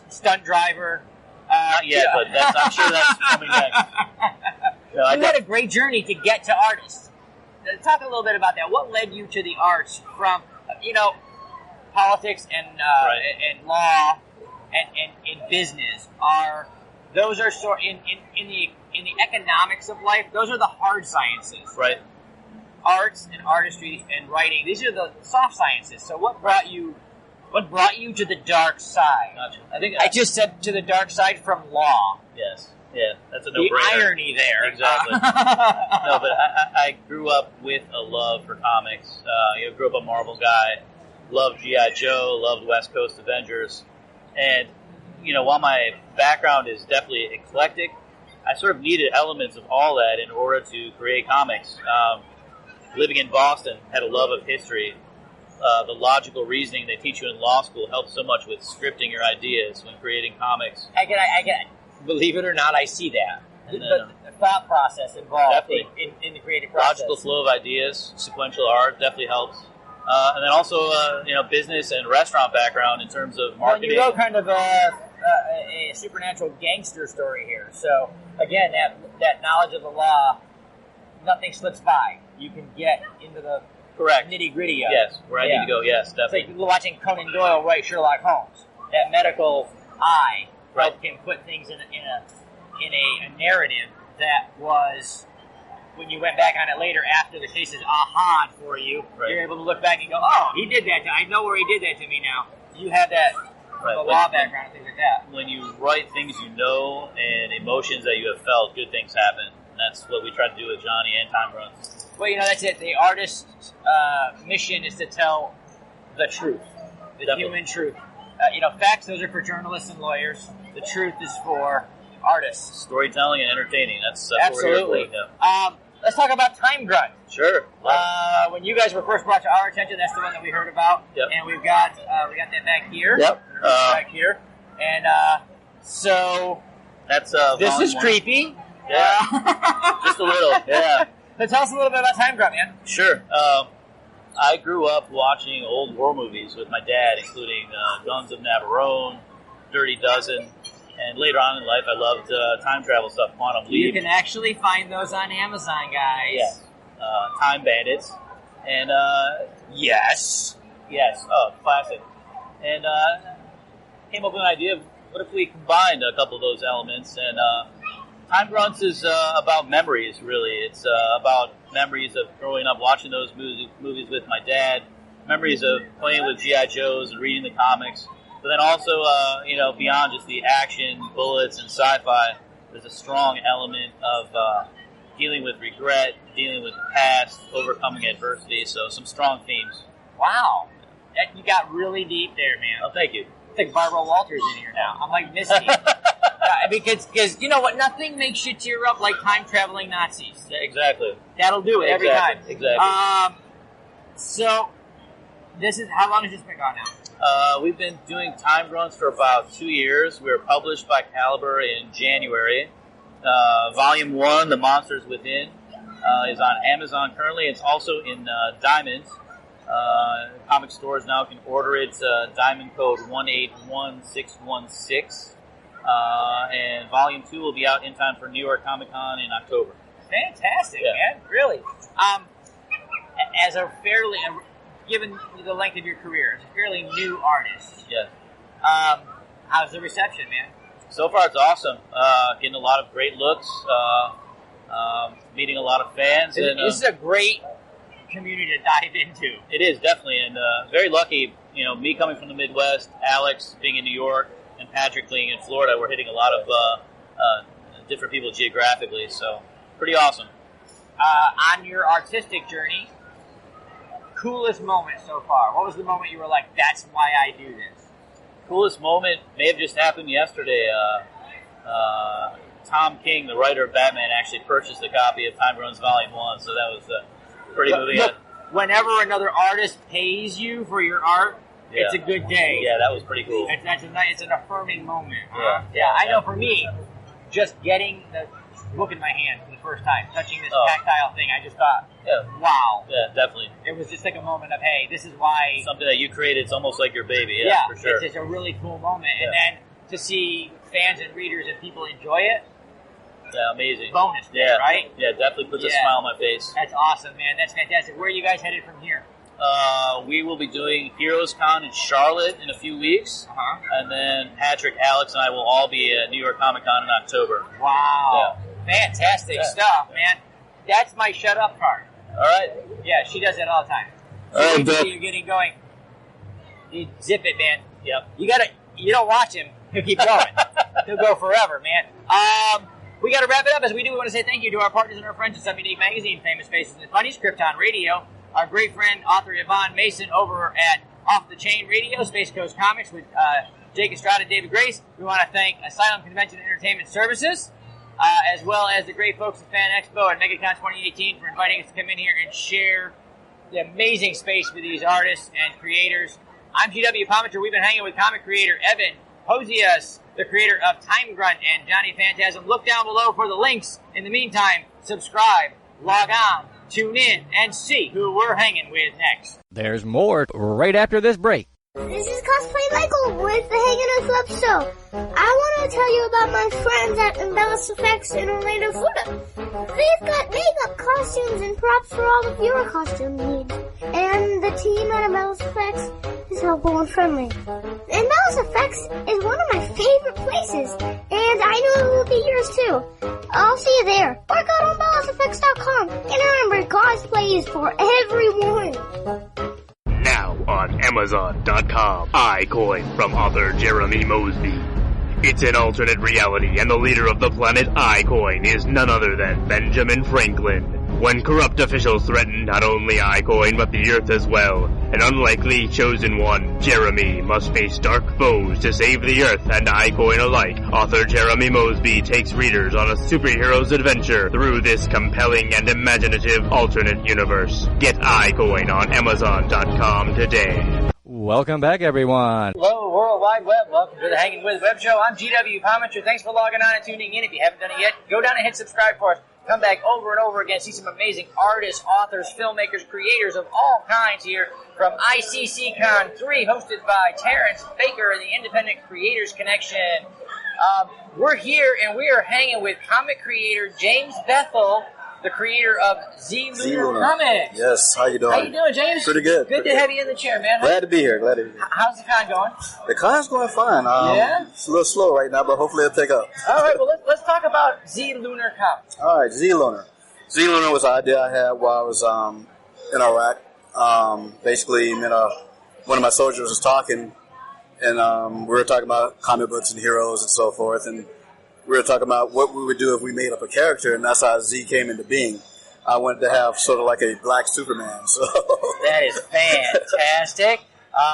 Stunt driver. Not yet, but I'm sure that's coming next. You had a great journey to get to artists. Talk a little bit about that. What led you to the arts from, politics and law and in business in the economics of life, those are the hard sciences. Right. Arts and artistry and writing, these are the soft sciences. So what brought you to the dark side? Gotcha. I think I just said to the dark side from law. Yes. Yeah, that's a no-brainer. The irony there. Exactly. No, but I grew up with a love for comics. Grew up a Marvel guy, loved G.I. Joe, loved West Coast Avengers. And, while my background is definitely eclectic, I sort of needed elements of all that in order to create comics. Living in Boston, had a love of history. The logical reasoning they teach you in law school helps so much with scripting your ideas when creating comics. I get believe it or not, I see that. The thought process involved in the creative process. Logical flow of ideas, sequential art definitely helps. And then also, business and restaurant background in terms of marketing. Well, you wrote kind of a supernatural gangster story here. So, again, that knowledge of the law, nothing slips by. You can get into the nitty-gritty of it. Yes, where I need to go, yes, definitely. It's like watching Conan Doyle write Sherlock Holmes. That medical eye helped him put things in a narrative that was, when you went back on it later after the case is aha for you, you're able to look back and go, oh, he did that. I know where he did that to me now. You have that the law background and things like that. When you write things you know and emotions that you have felt, good things happen. And that's what we try to do with Johnny and Time Runs. Well, that's it. The artist's mission is to tell the truth, the human truth. Facts, those are for journalists and lawyers. The truth is for artists. Storytelling and entertaining. That's absolutely. What we're here for. let's talk about Time Grunt. Sure. When you guys were first brought to our attention, that's the one that we heard about. Yep. And we got that back here. Yep. Back here. And so that's this is one. creepy. Yeah. Just a little. Yeah. So tell us a little bit about Time Grunt, man. Sure. I grew up watching old war movies with my dad, including Guns of Navarone, Dirty Dozen, and later on in life I loved time travel stuff, Quantum Leap. You can actually find those on Amazon, guys. Yes. Time Bandits. And, yes. Oh, classic. And, came up with an idea of what if we combined a couple of those elements. And, Time Grunts is about memories, really. It's about memories of growing up watching those movies with my dad, memories of playing with G.I. Joes and reading the comics, but then also, beyond just the action, bullets, and sci-fi, there's a strong element of dealing with regret, dealing with the past, overcoming adversity, so some strong themes. Wow. You got really deep there, man. Oh, thank you. It's like Barbara Walters in here now. I'm like Misty. Because you know what? Nothing makes you tear up like time-traveling Nazis. Exactly. That'll do it every time. Exactly. So, how long has this been gone now? We've been doing Time Grunts for about 2 years. We were published by Caliber in January. Volume 1, The Monsters Within, is on Amazon currently. It's also in Diamond. Comic stores now can order it. Diamond code 181616. And Volume 2 will be out in time for New York Comic Con in October. Fantastic, man. Really. As a fairly, given the length of your career, as a fairly new artist, yes. How's the reception, man? So far, it's awesome. Getting a lot of great looks, meeting a lot of fans. This is a great community to dive into. It is, definitely, and very lucky, me coming from the Midwest, Alex being in New York, and Patrick being in Florida. We're hitting a lot of different people geographically, so pretty awesome. On your artistic journey, coolest moment so far? What was the moment you were like, that's why I do this? Coolest moment may have just happened yesterday. Tom King, the writer of Batman, actually purchased a copy of Time Grunts Volume 1, so that was pretty moving. Look, whenever another artist pays you for your art, it's a good day. Yeah, that was pretty cool. It's an affirming moment. Yeah, I know for me, just getting the book in my hand for the first time, touching this tactile thing, I just thought, wow. Yeah, definitely. It was just like a moment of, hey, this is why... Something that you created, it's almost like your baby, for sure. It's just a really cool moment. Yeah. And then to see fans and readers and people enjoy it, amazing. Bonus, right? Yeah, definitely puts a smile on my face. That's awesome, man. That's fantastic. Where are you guys headed from here? We will be doing Heroes Con in Charlotte in a few weeks, and then Patrick, Alex, and I will all be at New York Comic Con in October. Wow. Fantastic stuff, man. That's my shut up card. All right. Yeah, she does that all the time. So you're getting going. You zip it, man. Yep. You don't watch him, he'll keep going. He'll go forever, man. We got to wrap it up. As we do, we want to say thank you to our partners and our friends at Some Unique Magazine, Famous Faces and Funnies, Krypton Radio, our great friend, author Yvonne Mason, over at Off the Chain Radio, Space Coast Comics with Jake Estrada and David Grace. We want to thank Asylum Convention Entertainment Services, as well as the great folks at Fan Expo and MegaCon 2018 for inviting us to come in here and share the amazing space with these artists and creators. I'm GW Pomacher. We've been hanging with comic creator Evan Hosius, the creator of Time Grunt and Johnny Phantasm. Look down below for the links. In the meantime, subscribe, log on, tune in, and see who we're hanging with next. There's more right after this break. This is Cosplay Michael with the Hanging With Web Show. I want to tell you about my friends at Embellis Effects in Orlando, Florida. They've got makeup, costumes, and props for all of your costume needs. And the team at Embellis Effects is helpful and friendly. Embellis Effects is one of my favorite places, and I know it will be yours too. I'll see you there. Or go to embelliseffects.com. And remember, cosplay is for everyone. Now on Amazon.com, iCoin from author Jeremy Mosby. It's an alternate reality, and the leader of the planet iCoin is none other than Benjamin Franklin. When corrupt officials threaten not only iCoin but the Earth as well, an unlikely chosen one, Jeremy, must face dark foes to save the Earth and iCoin alike. Author Jeremy Mosby takes readers on a superhero's adventure through this compelling and imaginative alternate universe. Get iCoin on Amazon.com today. Welcome back, everyone. Hello, World Wide Web. Welcome to the Hanging With Web Show. I'm GW Pomister. Thanks for logging on and tuning in. If you haven't done it yet, go down and hit subscribe for us. Come back over and over again. See some amazing artists, authors, filmmakers, creators of all kinds here from ICCCon 3, hosted by Terrence Baker and the Independent Creators Connection. We're here and we are hanging with comic creator James Bethel, the creator of Z Lunar Comics. Yes, how you doing? How you doing, James? Pretty good. Good to have you in the chair, man. Glad to be here. How's the con going? The con's going fine. Yeah? It's a little slow right now, but hopefully it'll pick up. All right, well, let's talk about Z Lunar Comics. All right, Z Lunar. Z Lunar was an idea I had while I was in Iraq. Basically, one of my soldiers was talking, and we were talking about comic books and heroes and so forth, and we were talking about what we would do if we made up a character, and that's how Z came into being. I wanted to have sort of like a black Superman. So that is fantastic.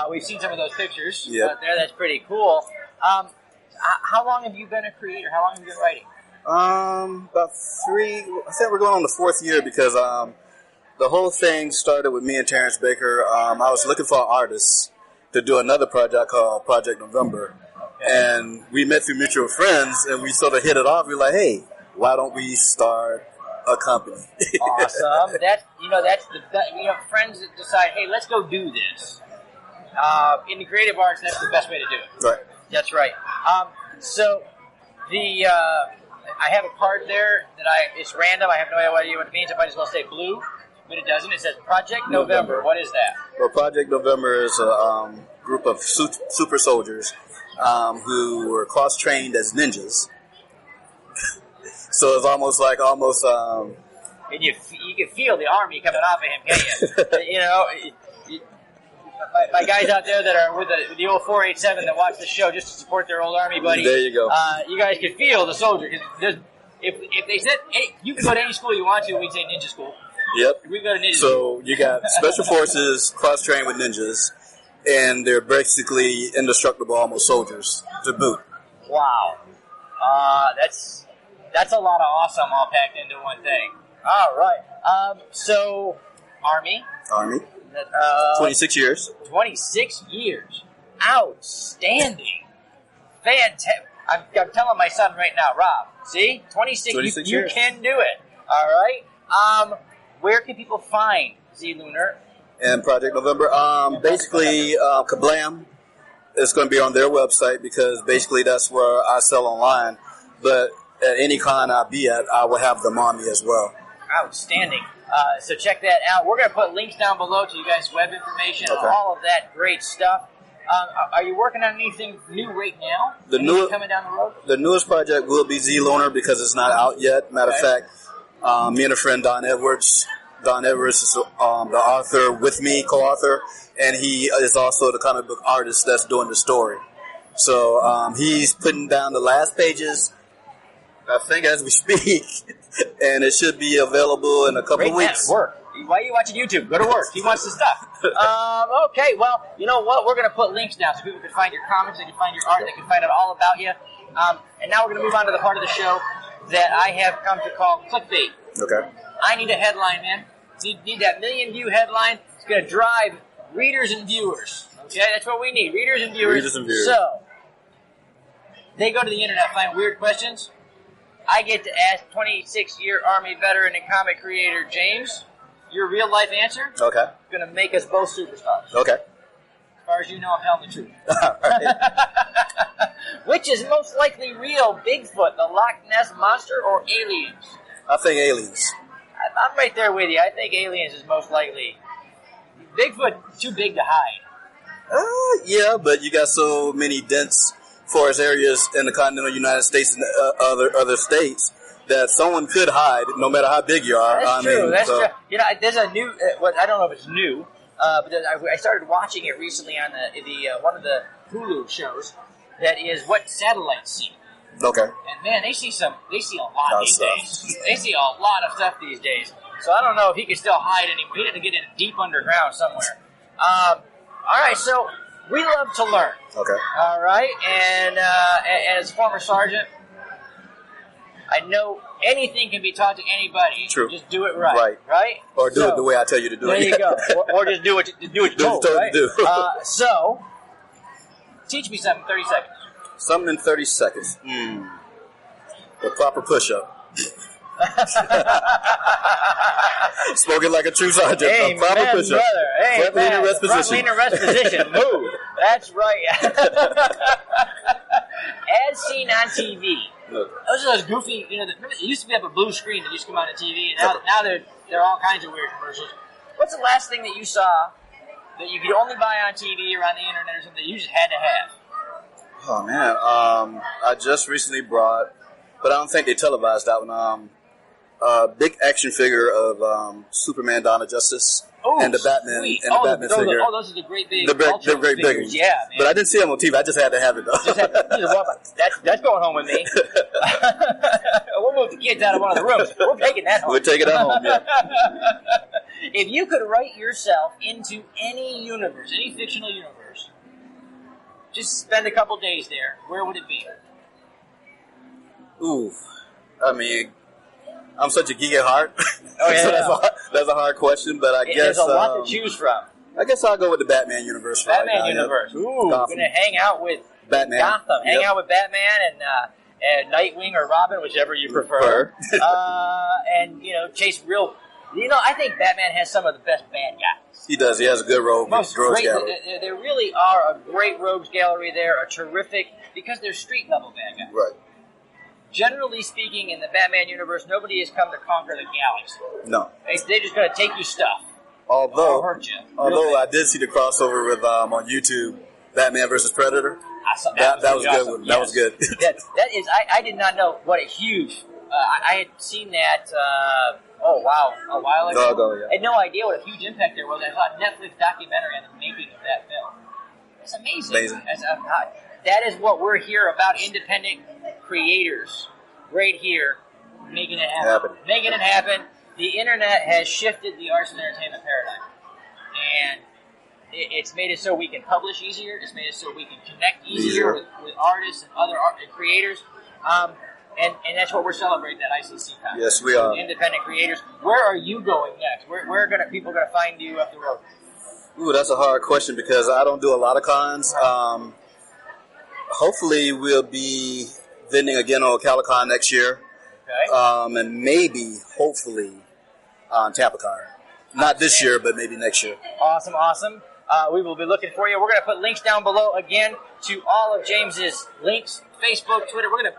We've seen some of those pictures out there. That's pretty cool. How long have you been a creator? How long have you been writing? About 3. I think we're going on the 4th year because the whole thing started with me and Terrence Baker. I was looking for an artist to do another project called Project November. And we met through mutual friends, and we sort of hit it off. We were like, hey, why don't we start a company? Awesome. That's friends that decide, hey, let's go do this. In the creative arts, that's the best way to do it. Right. That's right. So I have a card there that it's random. I have no idea what it means. I might as well say blue, but it doesn't. It says Project November. What is that? Well, Project November is a group of super soldiers who were cross-trained as ninjas. So it's almost. And you can feel the army coming off of him, can't you? My guys out there that are with the old 487 that watch the show just to support their old army buddy. There you go. You guys can feel the soldier. Cause if they said, hey, you can go to any school you want to, we'd say ninja school. Yep. We go to ninja school. So you got special forces cross-trained with ninjas, and they're basically indestructible, almost soldiers to boot. Wow. That's a lot of awesome all packed into one thing. All right. So, Army. 26 years. 26 years. Outstanding. Fantastic. I'm telling my son right now, Rob, see? 26 you can do it. All right? Where can people find Z Lunar? And Project November. Basically, Kablam is going to be on their website because basically that's where I sell online. But at any con I'll be at, I will have them on me as well. Outstanding. So check that out. We're going to put links down below to you guys' web information, all of that great stuff. Are you working on anything new right now? Coming down the road? The newest project will be Z Lunar because it's not out yet. Matter of fact, me and a friend, Don Edwards is the author with me, co-author, and he is also the comic book artist that's doing the story. So he's putting down the last pages, I think, as we speak, and it should be available in a couple of weeks. Work. Why are you watching YouTube? Go to work. He wants the stuff. Okay, well, you know what? We're going to put links down so people can find your comics, they can find your art, they can find out all about you. And now we're going to move on to the part of the show that I have come to call clickbait. Okay. I need a headline, man. Need that million-view headline. It's going to drive readers and viewers. Okay, that's what we need. Readers and viewers. So, they go to the internet, find weird questions. I get to ask 26-year Army veteran and comic creator James your real-life answer. Okay. It's going to make us both superstars. Okay. As far as you know, I'm telling the truth. Which is most likely real, Bigfoot, the Loch Ness Monster, or aliens? I think aliens. I'm right there with you. I think aliens is most likely. Bigfoot, too big to hide. Yeah, but you got so many dense forest areas in the continental United States and other states that someone could hide, no matter how big you are. That's true. That's true. You know, there's a new. I don't know if it's new, but I started watching it recently on the one of the Hulu shows. That is what satellites see. Okay. And man, they see a lot these days. They see a lot of stuff these days. So I don't know if he can still hide anymore. He had to get in deep underground somewhere. All right, so we love to learn. Okay. All right, and as former sergeant, I know anything can be taught to anybody. True. Just do it right. Right? Or do it the way I tell you to do there it. There you go. Or just do what you're told, right? To do. So, teach me something in 30 seconds. Something in 30 seconds. The proper push-up. Spoken like a true sergeant. Amen, proper push-up. Front leaning rest position. Front leaning rest position. Move. That's right. As seen on TV. Those are those goofy, remember, it used to be up a blue screen that used to come on the TV, and now there are all kinds of weird commercials. What's the last thing that you saw that you could only buy on TV or on the internet or something that you just had to have? Oh, man. I just recently brought, but I don't think they televised that one, a big action figure of Superman, Dawn of Justice, and the Batman, Batman figure. Those are the great big They're great big ones. Yeah, man. But I didn't see them on TV. I just had to have it, though. That's going home with me. We'll move the kids out of one of the rooms. We're taking that home. We're taking that home, yeah. If you could write yourself into any universe, any fictional universe, just spend a couple days there, where would it be? Ooh. I mean, I'm such a geek at heart. Oh, yeah. So that's a hard question, but I guess... There's a lot to choose from. I guess I'll go with the Batman universe. Batman right now, universe. Yeah. Ooh, going to hang out with Batman. Gotham. Hang out with Batman and Nightwing or Robin, whichever you prefer. And, chase real... I think Batman has some of the best bad guys. He does. He has a good rogues gallery. There really are a great rogues gallery there, a terrific... Because they're street-level bad guys. Right. Generally speaking, in the Batman universe, nobody has come to conquer the galaxy. No. They're just going to take your stuff. Although, or hurt you. I did see the crossover with on YouTube, Batman versus Predator. That was a good one. Yes. That was good. that is, I did not know what a huge. I had seen that. A while ago. Yeah. I had no idea what a huge impact there was. I saw a Netflix documentary on the making of that film. It's amazing. That is what we're here about, independent creators. Right here, making it happen. Making it happen. The internet has shifted the arts and entertainment paradigm. And it's made it so we can publish easier. It's made it so we can connect easier with artists and other creators. And that's what we're celebrating at ICC-Con. Yes, we are. Independent creators. Where are you going next? Where are people going to find you up the road? Ooh, that's a hard question because I don't do a lot of cons. Hopefully we'll be vending again on CaliCon next year. Okay. And maybe, hopefully, on TampaCon. Not this year, but maybe next year. Awesome. We will be looking for you. We're going to put links down below again to all of James's links, Facebook, Twitter. We're going to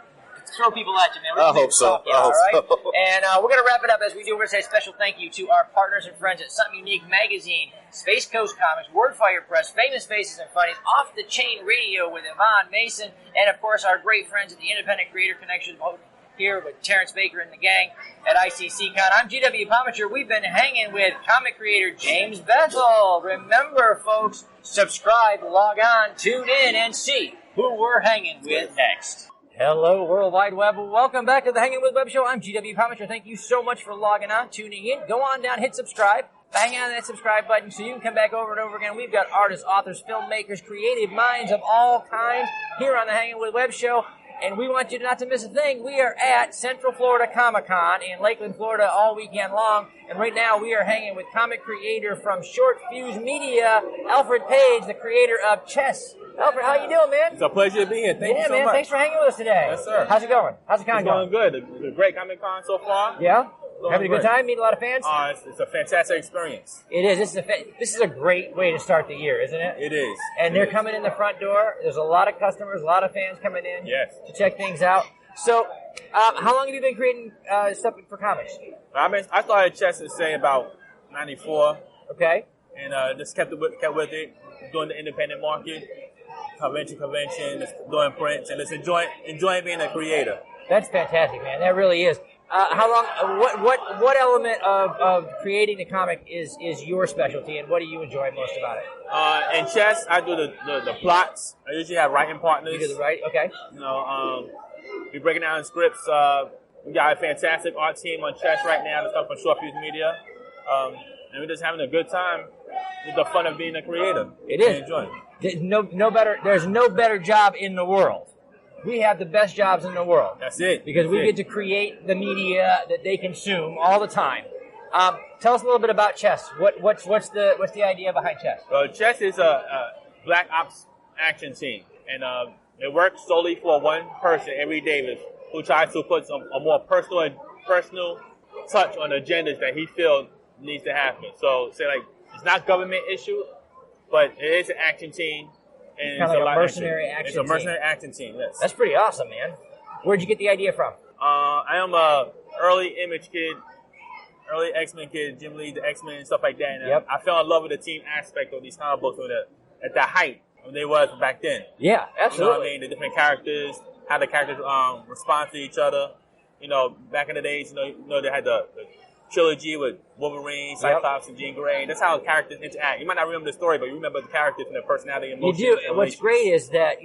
throw people at you, man. I hope so. And we're going to wrap it up as we do. We're going to say a special thank you to our partners and friends at Something Unique Magazine, Space Coast Comics, Wordfire Press, Famous Faces and Funnies, Off the Chain Radio with Yvonne Mason, and of course our great friends at the Independent Creator Connection here with Terrence Baker and the gang at ICC-Con. I'm GW Pomacher. We've been hanging with comic creator James Bethel. Remember, folks, subscribe, log on, tune in, and see who we're hanging with next. Hello, World Wide Web. Welcome back to the Hanging With Web Show. I'm GW Pomacher. Thank you so much for logging on, tuning in. Go on down, hit subscribe. Bang on that subscribe button so you can come back over and over again. We've got artists, authors, filmmakers, creative minds of all kinds here on the Hanging With Web Show. And we want you not to miss a thing. We are at Central Florida Comic-Con in Lakeland, Florida all weekend long. And right now we are hanging with comic creator from Short Fuse Media, Alfred Page, the creator of Chess. Alfred, how you doing, man? It's a pleasure to be here. Thank you so much. Thanks for hanging with us today. Yes, sir. How's it going? How's the con going? It's going good. It's a great Comic-Con so far. Yeah? Having a good time? Meeting a lot of fans? It's a fantastic experience. It is. This is a great way to start the year, isn't it? It is. And they're coming in the front door. There's a lot of customers, a lot of fans coming in to check things out. So, how long have you been creating stuff for comics? I started Chess in, say, about 94. Okay. And just kept with it, doing the independent market, convention, doing prints, and just enjoying being a creator. That's fantastic, man. That really is. How long? What element of creating the comic is your specialty, and what do you enjoy most about it? In Chess, I do the plots. I usually have writing partners. You do the writing, okay. We breaking down scripts. We got a fantastic art team on Chess right now that's coming from Short Fuse Media. And we're just having a good time with the fun of being a creator. It is. Enjoying it. There's no better job in the world. We have the best jobs in the world. That's it. Because we get to create the media that they consume all the time. Tell us a little bit about Chess. What's the idea behind Chess? Well, Chess is a black ops action team, and it works solely for one person every day who tries to put a more personal touch on agendas that he feels needs to happen. So, say like it's not government issue, but it is an action team. And kind of like a mercenary action team. It's a mercenary action team, yes. That's pretty awesome, man. Where'd you get the idea from? I am a early Image kid, early X-Men kid, Jim Lee, the X-Men, and stuff like that. And I fell in love with the team aspect of these comic books at the height when they was back then. Yeah, absolutely. You know what I mean? The different characters, how the characters respond to each other. You know, back in the days, you know they had the trilogy with Wolverine, Cyclops, and Jean Grey. That's how characters interact. You might not remember the story, but you remember the characters and their personality and emotions. You do. And what's great is that,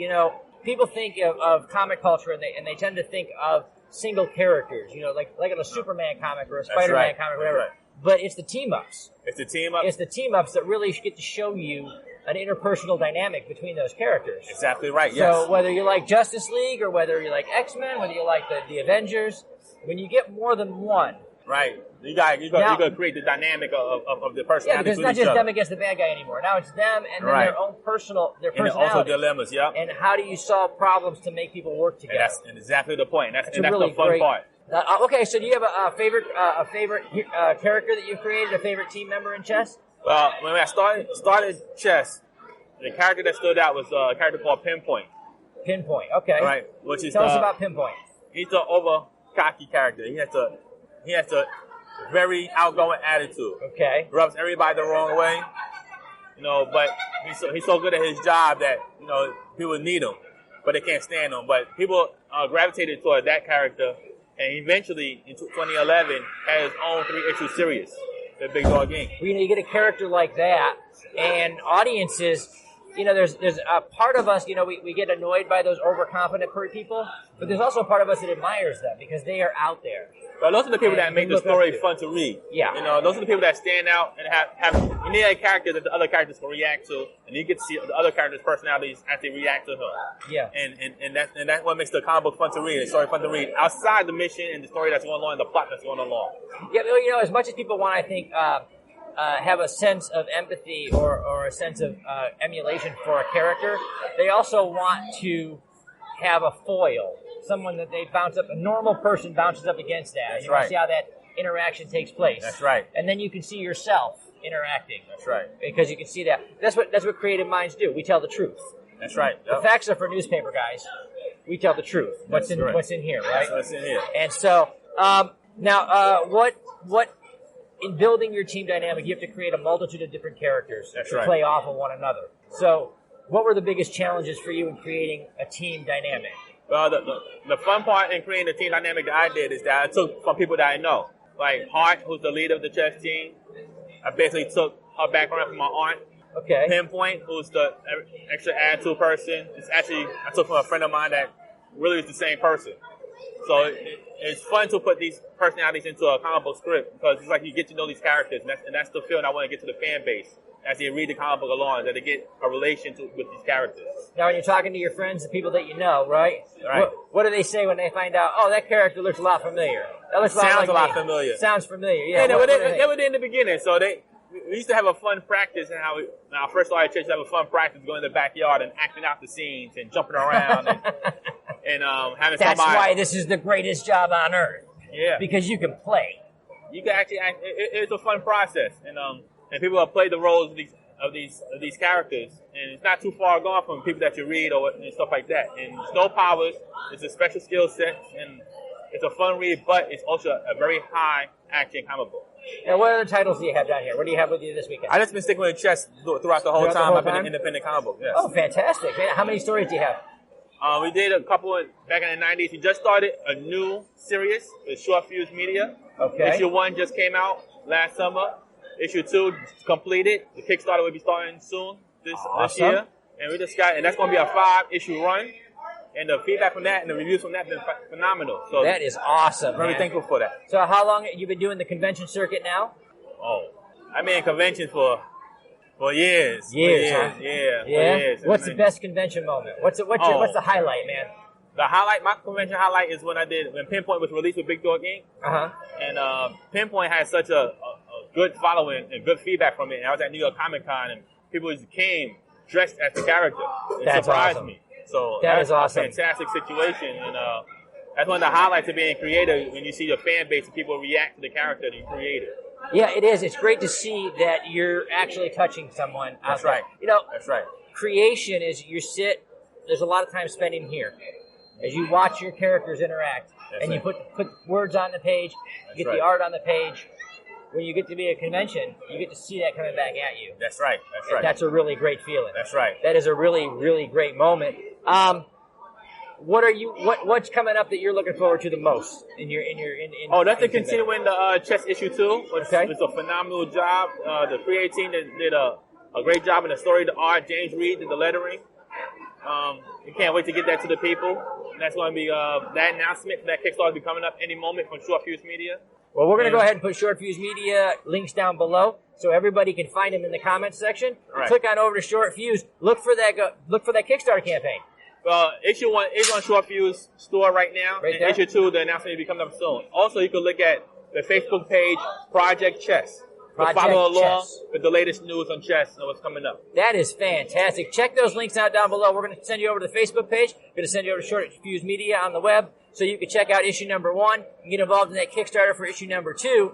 people think of comic culture and they tend to think of single characters, like in a Superman comic or a Spider-Man comic or whatever. Right. But it's the team-ups. It's the team-ups. It's the team-ups that really get to show you an interpersonal dynamic between those characters. Exactly right, yes. So whether you like Justice League or whether you like X-Men, whether you like the Avengers, when you get more than one... Right. You got to create the dynamic of the personality. Yeah, because it's not just them against the bad guy anymore. Now it's them and then their own personality. And also dilemmas, And how do you solve problems to make people work together? And that's exactly the point. That's really the fun part. Okay, so do you have a favorite character that you've created, a favorite team member in Chess? Well, when I started Chess, the character that stood out was a character called Pinpoint. Pinpoint, okay. Right. Tell us about Pinpoint. He's an over cocky character. He has a very outgoing attitude. Okay. Rubs everybody the wrong way. But he's so good at his job that, people need him, but they can't stand him. But people gravitated toward that character, and eventually, in 2011, had his own 3-issue series, The Big Dog Game. Well, you get a character like that, and audiences, there's a part of us, we get annoyed by those overconfident people, but there's also a part of us that admires them because they are out there. Well, those are the people that make the story fun to read. Yeah. Those are the people that stand out and have you need a character that the other characters can react to, and you get to see the other characters' personalities as they react to her. Yeah. And that's what makes the comic book fun to read, the story fun to read, outside the mission and the story that's going on, the plot that's going along. Yeah, as much as people want, I think, have a sense of empathy or a sense of emulation for a character, they also want to have a foil. Someone that they bounce up, a normal person bounces up against that. That's you right. See how that interaction takes place. That's right. And then you can see yourself interacting. That's right. Because you can see that. That's what creative minds do. We tell the truth. That's right. Yep. The facts are for newspaper guys. We tell the truth. What's in here, right? That's what's in here. And so now, what in building your team dynamic, you have to create a multitude of different characters to play off of one another. So, what were the biggest challenges for you in creating a team dynamic? Well, the fun part in creating the team dynamic that I did is that I took from people that I know. Like Hart, who's the leader of the Chess team. I basically took her background from my aunt. Okay. Pinpoint, who's the extra attitude person. It's actually, I took from a friend of mine that really is the same person. So it's fun to put these personalities into a comic book script because it's like you get to know these characters, and that's the feeling I want to get to the fan base as they read the comic book along, that they get a relation with these characters. Now, when you're talking to your friends, the people that you know, right? Right. What do they say when they find out, oh, that character looks a lot familiar? That looks Sounds a lot like familiar. Sounds familiar, yeah. They were there in the beginning, so we used to have a fun practice, and when I first started church, have a fun practice going in the backyard and acting out the scenes and jumping around and having That's somebody. why this is the greatest job on earth. Yeah. Because you can play. You can actually act. It's a fun process, and people have played the roles of these characters, and it's not too far gone from people that you read and stuff like that. And Snow Powers is a special skill set, and it's a fun read, but it's also a very high action comic book. Now, what other titles do you have down here? What do you have with you this weekend? I just been sticking with Chess throughout the whole time. I've been an independent comic book. Yes. Oh, fantastic! How many stories do you have? We did a couple back in the 90s. We just started a new series with Short Fuse Media. Okay. Issue 1 just came out last summer. Issue 2 completed. The Kickstarter will be starting soon this year. And that's going to be a 5-issue run. And the feedback from that and the reviews from that have been phenomenal. So that is awesome. Very man. thankful for that. So how long have you been doing the convention circuit now? Oh, I've been in conventions for years. Years, huh? Yeah. Years. What's the best convention moment? What's the highlight, man? My convention highlight is when Pinpoint was released with Big Dog Inc. And Pinpoint had such a good following and good feedback from it. And I was at New York Comic Con and people just came dressed as the character. It surprised me. So that's awesome. A fantastic situation, and that's one of the highlights of being creative when you see your fan base and people react to the character that you created. Yeah, it is. It's great to see that you're actually touching someone. That's right. That's right. Creation is there's a lot of time spent in here as you watch your characters interact, you put words on the page, you get the art on the page. When you get to be at a convention, you get to see that coming back at you. That's right. That's right. That's a really great feeling. That's right. That is a really, really great moment. What's coming up that you're looking forward to the most in that's the continuing the chess issue 2. It's a phenomenal job. The creative team did a great job in the story, the art. James Reed did the lettering. We can't wait to get that to the people. And that's going to be that announcement that Kickstarter will be coming up any moment from Short Fuse Media. Well, we're going to go ahead and put Short Fuse Media links down below so everybody can find them in the comments section. Right. Click on over to Short Fuse. Look for that Kickstarter campaign. Well, issue 1 is on Short Fuse store right now. Right there? Issue 2, the announcement will be coming up soon. Also, you can look at the Facebook page, Project Chess. Follow along with the latest news on chess and what's coming up. That is fantastic. Check those links out down below. We're going to send you over to the Facebook page. We're going to send you over to Short Fuse Media on the web so you can check out issue number 1 and get involved in that Kickstarter for issue number 2.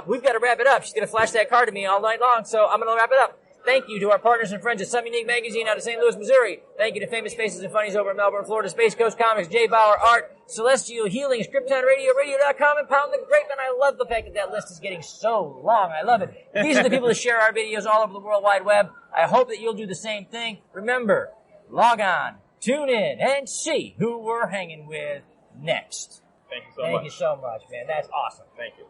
We've got to wrap it up. She's going to flash that card to me all night long, so I'm going to wrap it up. Thank you to our partners and friends at Some Unique Magazine out of St. Louis, Missouri. Thank you to Famous Faces and Funnies over in Melbourne, Florida, Space Coast Comics, J. Bauer Art, Celestial Healing, Krypton Radio, Radio.com, and Pound the Grape. And I love the fact that list is getting so long. I love it. These are the people that share our videos all over the World Wide Web. I hope that you'll do the same thing. Remember, log on, tune in, and see who we're hanging with next. Thank you so much. Thank you so much, man. That's awesome. Thank you.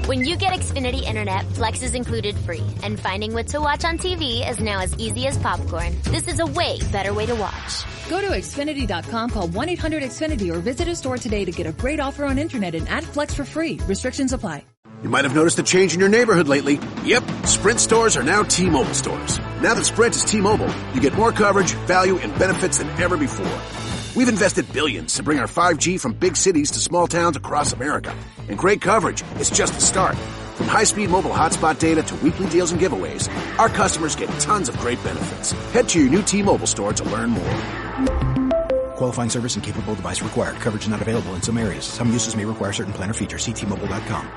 When you get Xfinity Internet, Flex is included free, and finding what to watch on TV is now as easy as popcorn. This is a way better way to watch. Go to Xfinity.com, call 1-800-XFINITY, or visit a store today to get a great offer on Internet and add Flex for free. Restrictions apply. You might have noticed a change in your neighborhood lately. Yep, Sprint stores are now T-Mobile stores. Now that Sprint is T-Mobile, you get more coverage, value, and benefits than ever before. We've invested billions to bring our 5G from big cities to small towns across America. And great coverage is just the start. From high-speed mobile hotspot data to weekly deals and giveaways, our customers get tons of great benefits. Head to your new T-Mobile store to learn more. Qualifying service and capable device required. Coverage not available in some areas. Some uses may require certain plan or features. See T-Mobile.com.